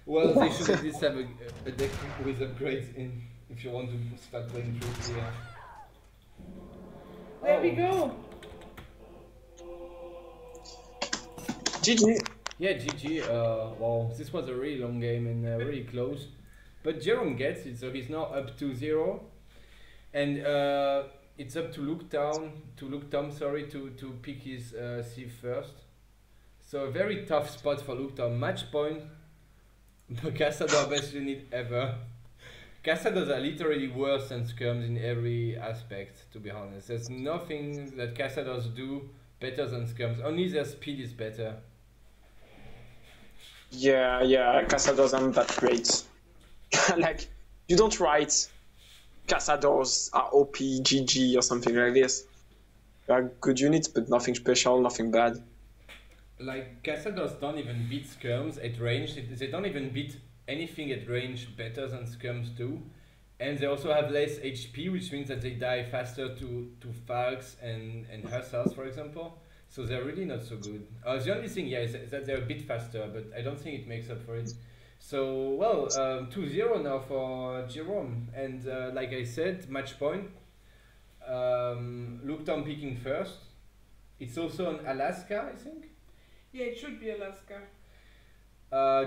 Well, they should at least have a deck with upgrades in if you want to start playing treaty. Yeah. There we go. GG. Yeah, GG. Well, this was a really long game and really close. But Jerome gets it, so he's now up 2-0. And it's up to Tom to pick his sieve first. So a very tough spot for Tom. Match point. Cazador best unit ever. Cazadors are literally worse than skirms in every aspect, to be honest. There's nothing that Cazadors do better than skirms. Only their speed is better. Yeah, Cazadors aren't that great. Like, you don't write Cazadors are OP, GG or something like this. They are good units, but nothing special, nothing bad. Like, Cazadors don't even beat skirms at range. They don't even beat anything at range better than skirms do. And they also have less HP, which means that they die faster to Falks and Hussars, for example. So they're really not so good. The only thing, yeah, is that they're a bit faster, but I don't think it makes up for it. So, well, 2-0 now for Jerome. And like I said, match point. Tom picking first. It's also on Alaska, I think. Yeah, it should be Alaska.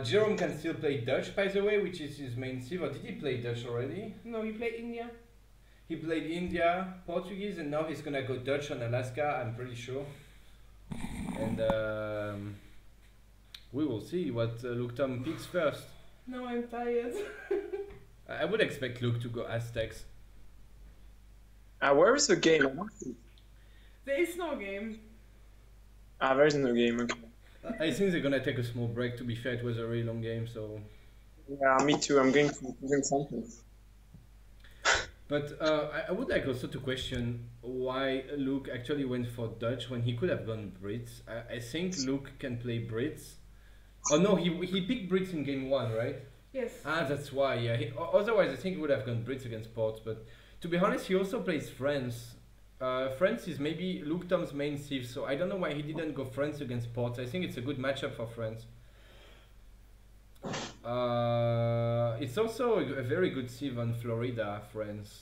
Jerome can still play Dutch, by the way, which is his main sieve. Or did he play Dutch already? No, he played India. He played India, Portuguese, and now he's gonna go Dutch on Alaska, I'm pretty sure. And we will see what Tom picks first. No, I'm tired. I would expect Luke to go Aztecs. Where is the game? There is no game. There is no game. Okay. I think they're gonna take a small break. To be fair, it was a really long game, so. Yeah, me too. I'm going to do something. But I would like also to question why Luke actually went for Dutch when he could have gone Brits. I think Luke can play Brits. Oh no, he picked Brits in game 1, right? Yes. Ah, that's why, yeah. Otherwise, I think he would have gone Brits against Ports, but to be honest, he also plays France. France is maybe Tom's main sieve, so I don't know why he didn't go France against Ports. I think it's a good matchup for France. It's also a very good sieve on Florida, France.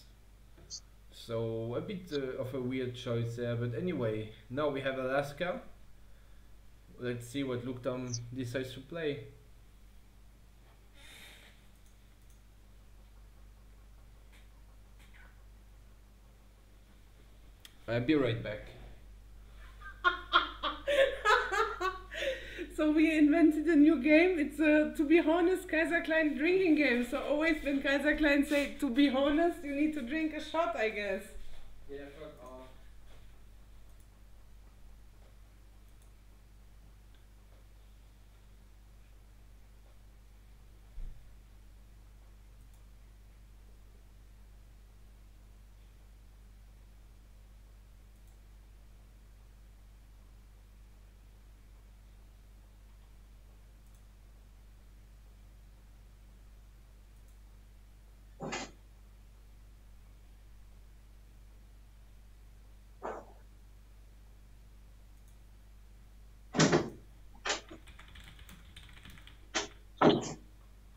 So a bit of a weird choice there, but anyway, now we have Alaska. Let's see what Luktom decides to play. I'll be right back. So we invented a new game. It's a, to be honest, Kaiserklein drinking game. So always when Kaiserklein say, to be honest, you need to drink a shot, I guess. Yeah, fuck off.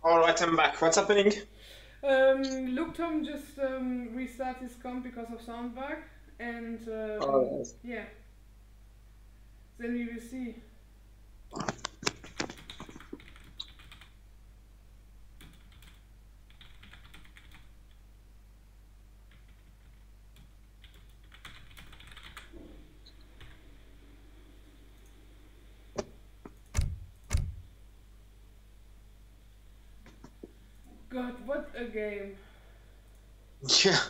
Alright, I'm back. What's happening? Luktom just restart his comp because of sound bug, and yeah, then we will see. God, what a game. Yeah.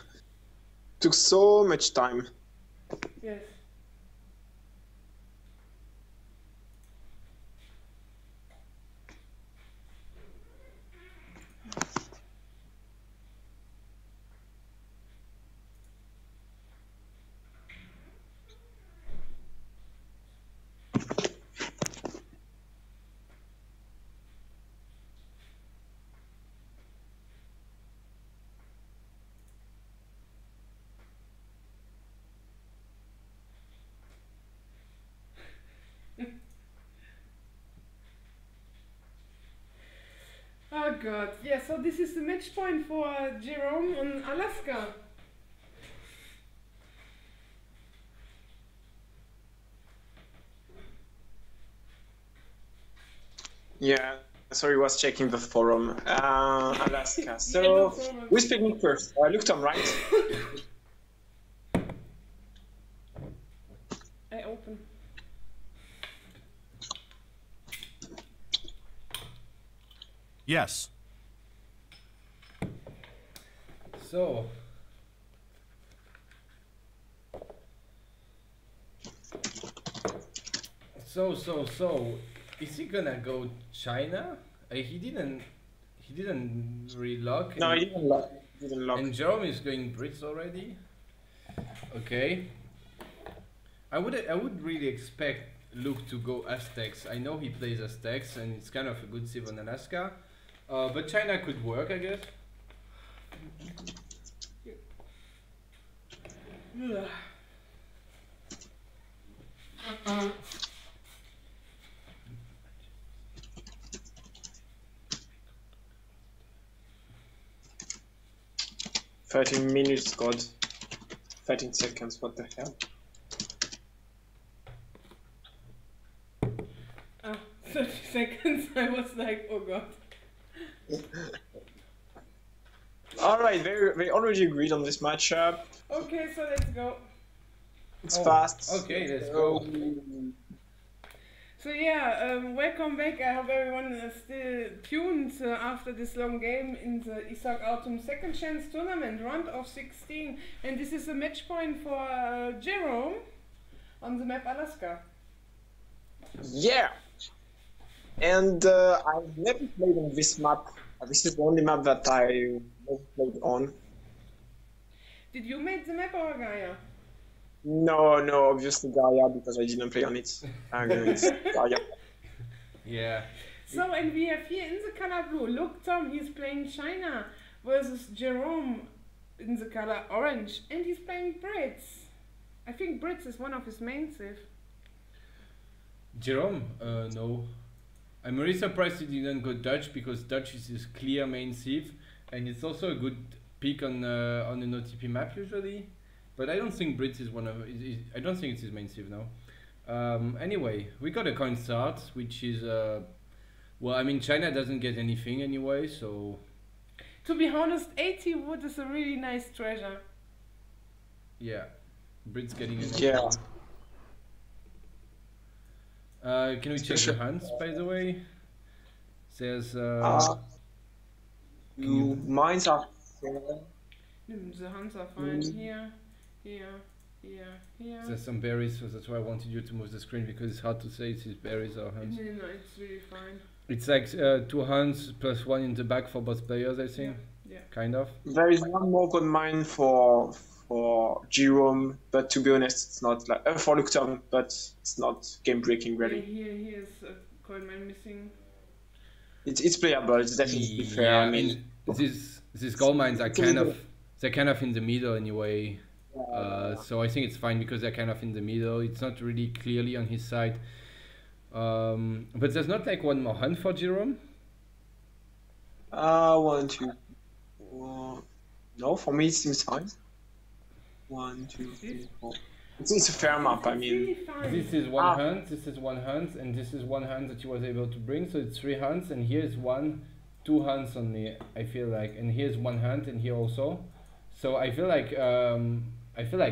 Took so much time. Yes. Oh God, yeah, so this is the match point for Jerome on Alaska. Yeah, sorry, was checking the forum. Alaska. So, who's speaking first? Luktom, right? I open. Yes. So is he gonna go China? He didn't relock. No, he didn't lock. And Jerome is going Brits already. Okay. I would really expect Luke to go Aztecs. I know he plays Aztecs and it's kind of a good sieve on Alaska. But China could work, I guess. $13 minutes, God. 13 seconds, what the hell? 30 seconds, I was like, oh God. Alright, they already agreed on this matchup. Okay, so let's go. It's fast. Okay, let's go. So yeah, welcome back. I hope everyone is still tuned after this long game in the ESOC Autumn Second Chance Tournament, round of 16. And this is a match point for Jerome on the map Alaska. Yeah! And I've never played on this map. This is the only map that I never played on. Did you make the map or Gaia? No, obviously Gaia, because I didn't play on it. It's Gaia. Yeah. So, and we have here in the color blue, look Tom, he's playing China versus Jerome in the color orange, and he's playing Brits. I think Brits is one of his main saves. Jerome? No. I'm really surprised he didn't go Dutch, because Dutch is his clear main sieve, and it's also a good pick on an OTP map usually. But I don't think Brits is one of. I don't think it's his main civ now. Anyway, we got a coin start, which is well, I mean, China doesn't get anything anyway, so. To be honest, 80 wood is a really nice treasure. Yeah, Brits getting it. Yeah. Can we check the hands, by the way? There's mines are. The hands are fine here, here, here, here. There's some berries, so that's why I wanted you to move the screen, because it's hard to say if it's berries or hands. No, it's really fine. It's like 2 hands plus 1 in the back for both players, I think. Yeah. Kind of. There is one more gold mine for Jerome, but to be honest, it's not like for Luctum, but it's not game breaking really. Here's a coin mine missing. It's playable. It's definitely fair. Yeah, I mean, these gold mines are kind of in the middle anyway. So I think it's fine because they're kind of in the middle. It's not really clearly on his side. But there's not like one more hunt for Jerome? 1, 2. No, for me it seems fine. 1, 2, 3, 4. It's a fair map, I mean. Really fine. This is one hunt, this is one hunt, and this is one hunt that he was able to bring. So it's 3 hunts, and here's 2 hunts only, I feel like. And here's 1 hunt, and here also. So I feel like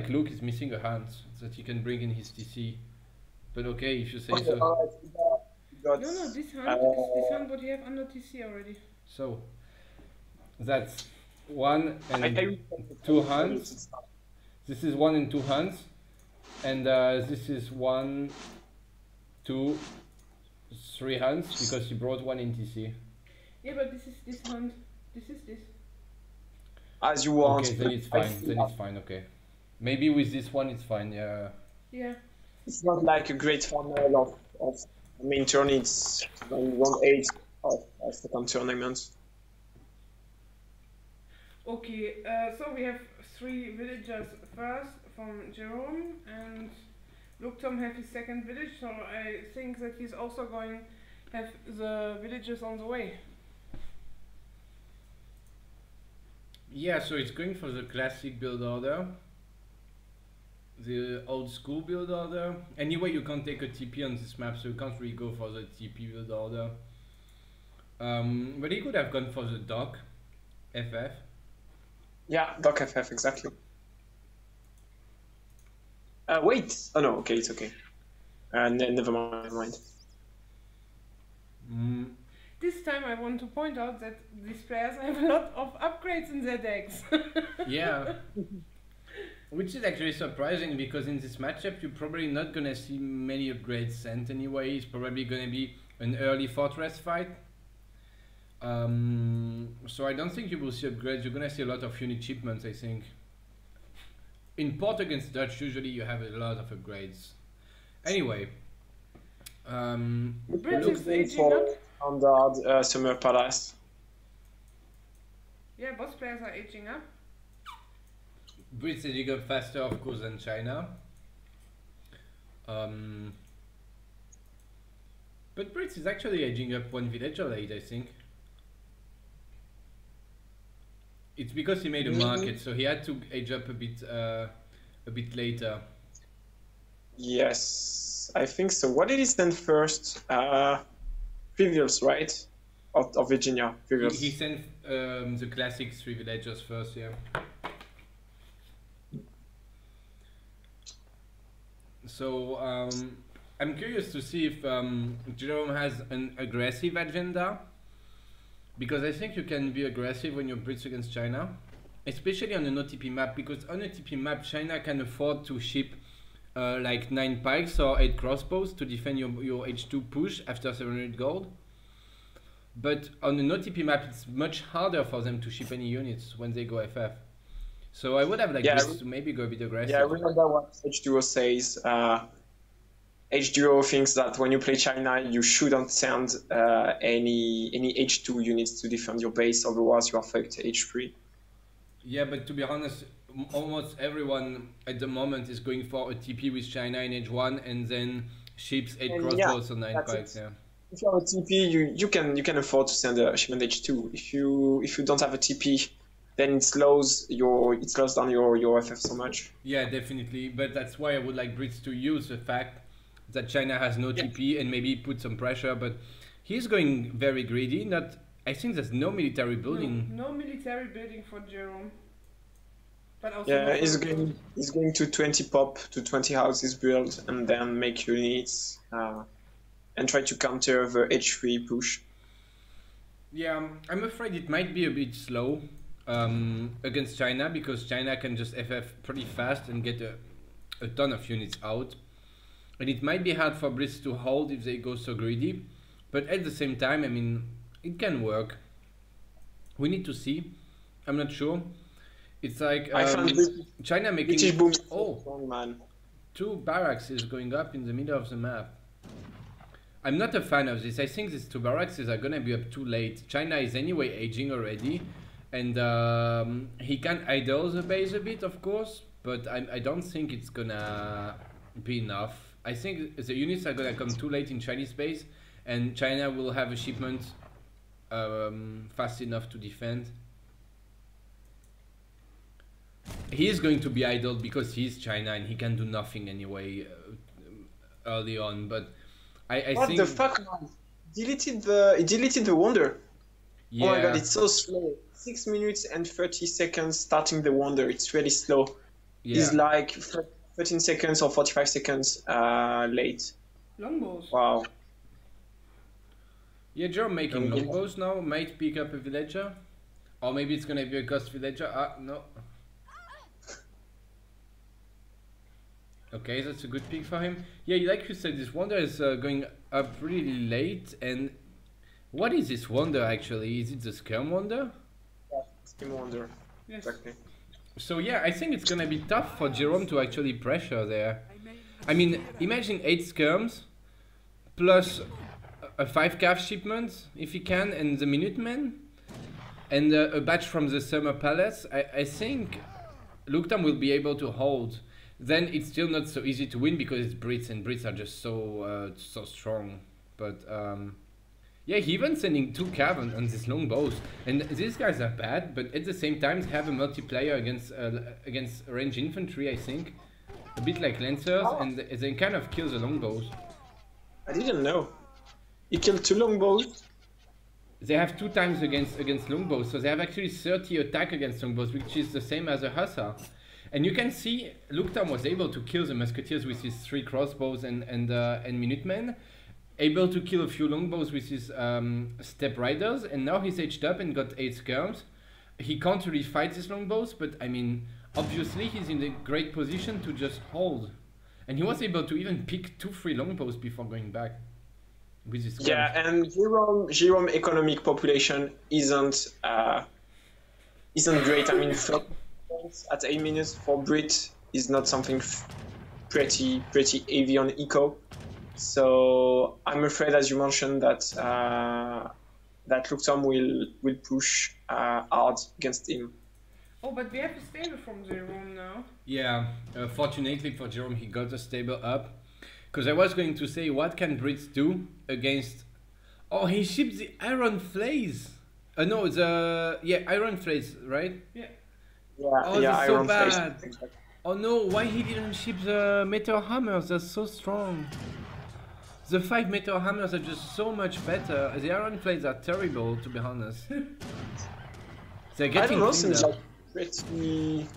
Luke is missing a hunt that he can bring in his TC. But okay, if you say so. No, this hand what you have under TC already. So that's 1 and 2 hands. This is 1 and 2 hands, and this is 1, 2, 3 hands because he brought 1 in TC. Yeah, but this is this hand. This is this. As you want. Okay, then it's fine. Then it's fine. Okay, maybe with this one it's fine. Yeah. Yeah. It's not like a great funnel of main tourney. It's 1/8 of second tournament. Okay, so we have 3 villagers first from Jerome, and Luctum have his second village, so I think that he's also going to have the villagers on the way. Yeah, so it's going for the classic build order, the old school build order. Anyway, you can't take a TP on this map, so you can't really go for the TP build order. But he could have gone for the dock FF. Yeah, dock FF, exactly. Wait! Oh no, okay, it's okay. Never mind. This time I want to point out that these players have a lot of upgrades in their decks. Yeah. Which is actually surprising because in this matchup you're probably not gonna see many upgrades sent anyway. It's probably gonna be an early fortress fight. So I don't think you will see upgrades. You're gonna see a lot of unit shipments, I think. In Port against Dutch, usually you have a lot of upgrades. Anyway, British aging up. Standard Summer Palace. Yeah, both players are aging up. Brits aging up faster, of course, than China. But Brits is actually aging up 1 villager late, I think. It's because he made a market, so he had to age up a bit later. Yes, I think so. What did he send first? Previous, right? Of Virginia. Previous. He sent the classic 3 villagers first, yeah. So I'm curious to see if Jerome has an aggressive agenda. Because I think you can be aggressive when you're Brits against China, especially on an OTP map, because on a TP map, China can afford to ship like 9 pikes or 8 crossbows to defend your H2 push after 700 gold. But on an OTP map, it's much harder for them to ship any units when they go FF. So I would have like Brits to maybe go a bit aggressive. Yeah, I remember what H2O says. H2O thinks that when you play China, you shouldn't send any H2 units to defend your base, otherwise you are fucked H3. Yeah, but to be honest, almost everyone at the moment is going for a TP with China in H1 and then ships 8 crossbows or 9 pikes. Yeah. If you have a TP, you can afford to send a shipment H2. If you don't have a TP, then it slows down your FF so much. Yeah, definitely. But that's why I would like Brits to use the fact that China has no TP and maybe put some pressure. But he's going very greedy. Not, I think there's no military building. No military building for Jerome. But also Yeah, he's going to 20 pop to 20 houses build and then make units and try to counter the H3 push. Yeah, I'm afraid it might be a bit slow against China, because China can just FF pretty fast and get a ton of units out. And it might be hard for Brits to hold if they go so greedy. But at the same time, I mean, it can work. We need to see. I'm not sure. It's like China making... strong, man. 2 barracks is going up in the middle of the map. I'm not a fan of this. I think these 2 barracks are gonna be up too late. China is anyway aging already, and he can idle the base a bit, of course, but I don't think it's gonna be enough. I think the units are gonna come too late in Chinese base, and China will have a shipment fast enough to defend. He is going to be idled because he's China and he can do nothing anyway early on, but I what think... the fuck, man? He deleted the wonder. Yeah. Oh my god, it's so slow. 6 minutes and 30 seconds starting the wonder. It's really slow. Yeah. It's like 13 seconds or 45 seconds late. Longbows. Wow. Yeah, Jerome making longbows now might pick up a villager. Or maybe it's gonna be a ghost villager. Ah, no. Okay, that's a good pick for him. Yeah, like you said, this wonder is going up really late. And what is this wonder actually? Is it the skirm wonder? Yeah, skirm wonder. Yes. Exactly. So yeah, I think it's gonna be tough for Jerome to actually pressure there. I mean, imagine 8 skirms plus a 5 cav shipment if he can, and the Minutemen, and a batch from the Summer Palace. I think Luktam will be able to hold. Then it's still not so easy to win because it's Brits, and Brits are just so strong. But yeah, he even sending 2 cav on these long bows, and these guys are bad, but at the same time they have a multiplayer against range infantry, I think, a bit like lancers, and they kind of kill the longbows. I didn't know. He killed 2 longbows. They have 2 times against longbows, so they have actually 30 attack against longbows, which is the same as a hussar. And you can see Luktam was able to kill the musketeers with his 3 crossbows and Minutemen, able to kill a few longbows with his step riders, and now he's aged up and got 8 skirms. He can't really fight these longbows, but I mean, obviously he's in a great position to just hold. And he was able to even pick 2 free longbows before going back with his skirms. Yeah, and Jerome economic population isn't great. I mean, at 8 minutes for Brit is not something pretty heavy on eco. So I'm afraid, as you mentioned, that that Luktam will push hard against him. Oh, but we have a stable from Jerome now. Yeah, fortunately for Jerome, he got a stable up. Because I was going to say, what can Brits do against... Oh, he shipped the Iron Flays. No, Iron Flays, right? Yeah. Yeah, oh, yeah, that's so Iron bad. Flays. Oh no, why he didn't ship the Meteor Hammers? That's so strong. The 5 Meteor Hammers are just so much better. The Iron Flays are terrible, to be honest. They're getting seems like pretty...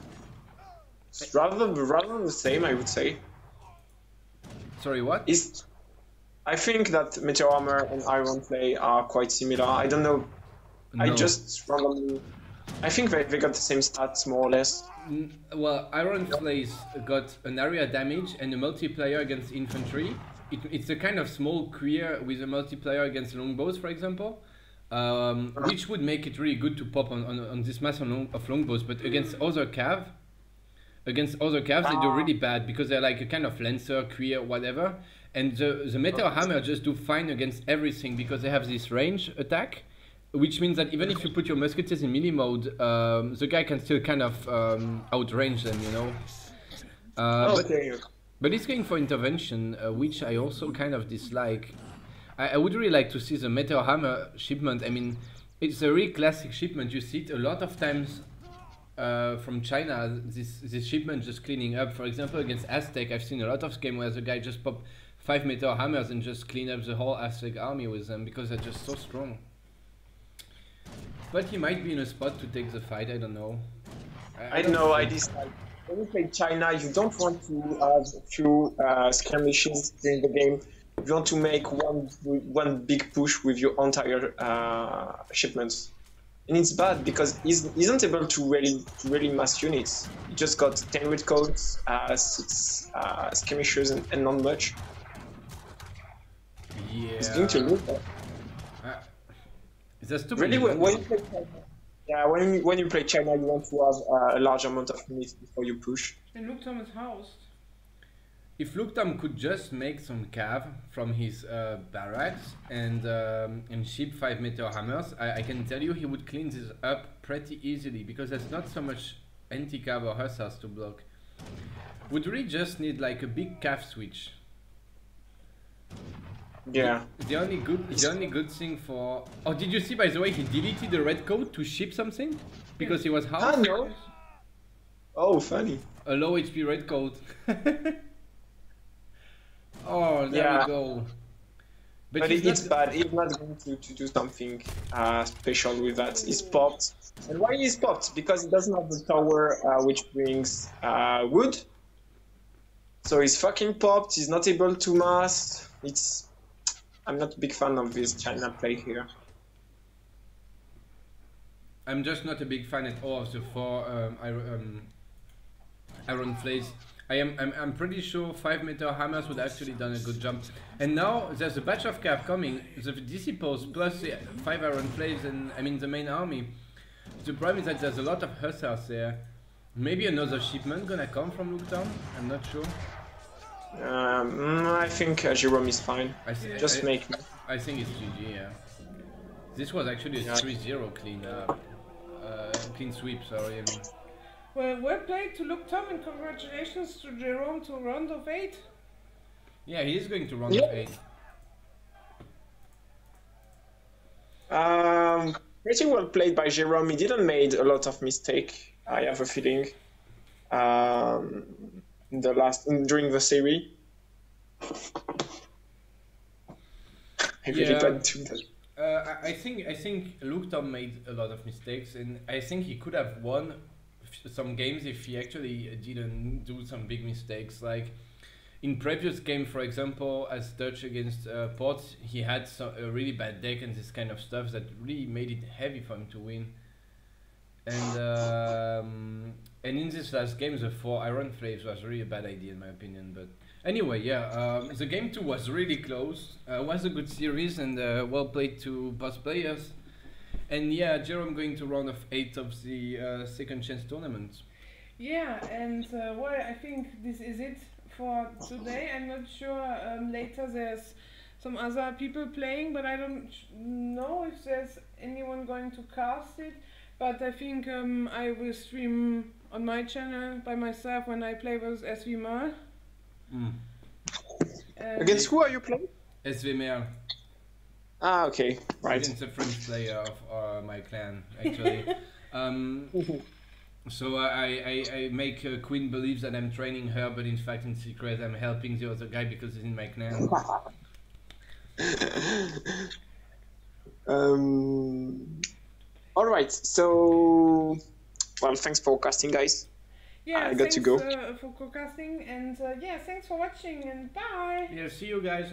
rather than the same, I would say. Sorry, what? I think that Meteor Hammer and Iron Flay are quite similar. I don't know. No. I just randomly... I think they got the same stats, more or less. Well, Iron Flays got an area damage and a multiplier against infantry. It's a kind of small queer with a multiplier against longbows, for example, which would make it really good to pop on this mass of longbows. But against other cav, they do really bad because they're like a kind of lancer, queer, whatever. And the Meteor Hammer just do fine against everything because they have this range attack. Which means that even if you put your musketeers in melee mode, the guy can still kind of outrange them, you know. But he's going for intervention, which I also kind of dislike. I would really like to see the Meteor Hammer shipment. I mean, it's a really classic shipment. You see it a lot of times from China, this shipment just cleaning up. For example, against Aztec, I've seen a lot of games where the guy just pop 5-meter hammers and just clean up the whole Aztec army with them because they're just so strong. But he might be in a spot to take the fight, I don't know. I know, I decide. When you play China, you don't want to have a few skirmishes during the game. You want to make one big push with your entire shipments. And it's bad because he's not able to really mass units. He just got 10 redcoats, 6 skirmishers, and not much. Yeah. He's going to lose that. That's too really, when you play China, yeah, when you play China, you want to have a large amount of units before you push. And Luktom is housed. If Luktom could just make some cav from his barracks and ship 5-meter hammers, I can tell you he would clean this up pretty easily because there's not so much anti-cav or hussars to block. Would really just need like a big cav switch. Yeah. The only good thing for... Oh, did you see, by the way, he deleted the red code to ship something? Because he was housed? No. Oh, funny. A low HP red code. Oh, there we go. But it's bad. He's not going to do something special with that. He's popped. And why he's popped? Because he doesn't have the tower which brings wood. So he's fucking popped. He's not able to mass. I'm not a big fan of this China play here. I'm just not a big fan at all of the 4 iron flays. I'm pretty sure 5-meter hammers would actually done a good job. And now there's a batch of cav coming. The DC post plus the 5 iron flays and the main army. The problem is that there's a lot of hussars there. Maybe another shipment gonna come from Luktom. I'm not sure. I think Jerome is fine. I think it's GG, yeah. This was actually a 3-0 clean sweep, sorry. Well played to Luktom and congratulations to Jerome to round of 8. Yeah, he is going to round of 8. Pretty well played by Jerome. He didn't make a lot of mistake. I have a feeling. During the series. I really can't do that. I think Luktom made a lot of mistakes, and I think he could have won some games if he actually didn't do some big mistakes. Like in previous game, for example, as Dutch against Port, he had a really bad deck and this kind of stuff that really made it heavy for him to win. And in this last game, the 4 iron flames was really a bad idea in my opinion. But anyway, yeah, the game 2 was really close. Was a good series and well played to both players. And yeah, Jerome going to round of 8 of the second chance tournament. Yeah, and well, I think this is it for today. I'm not sure. Later there's some other people playing, but I don't know if there's anyone going to cast it. But I think I will stream on my channel by myself when I play with SV Merle. Against who are you playing? SV Merle. Ah, okay, right. Against a French player of my clan, actually. So I make Queen believe that I'm training her, but in fact, in secret, I'm helping the other guy because he's in my clan. All right, so well, thanks for casting, guys. Yeah, I got to go. Thanks for casting, and yeah, thanks for watching, and bye. Yeah, see you guys.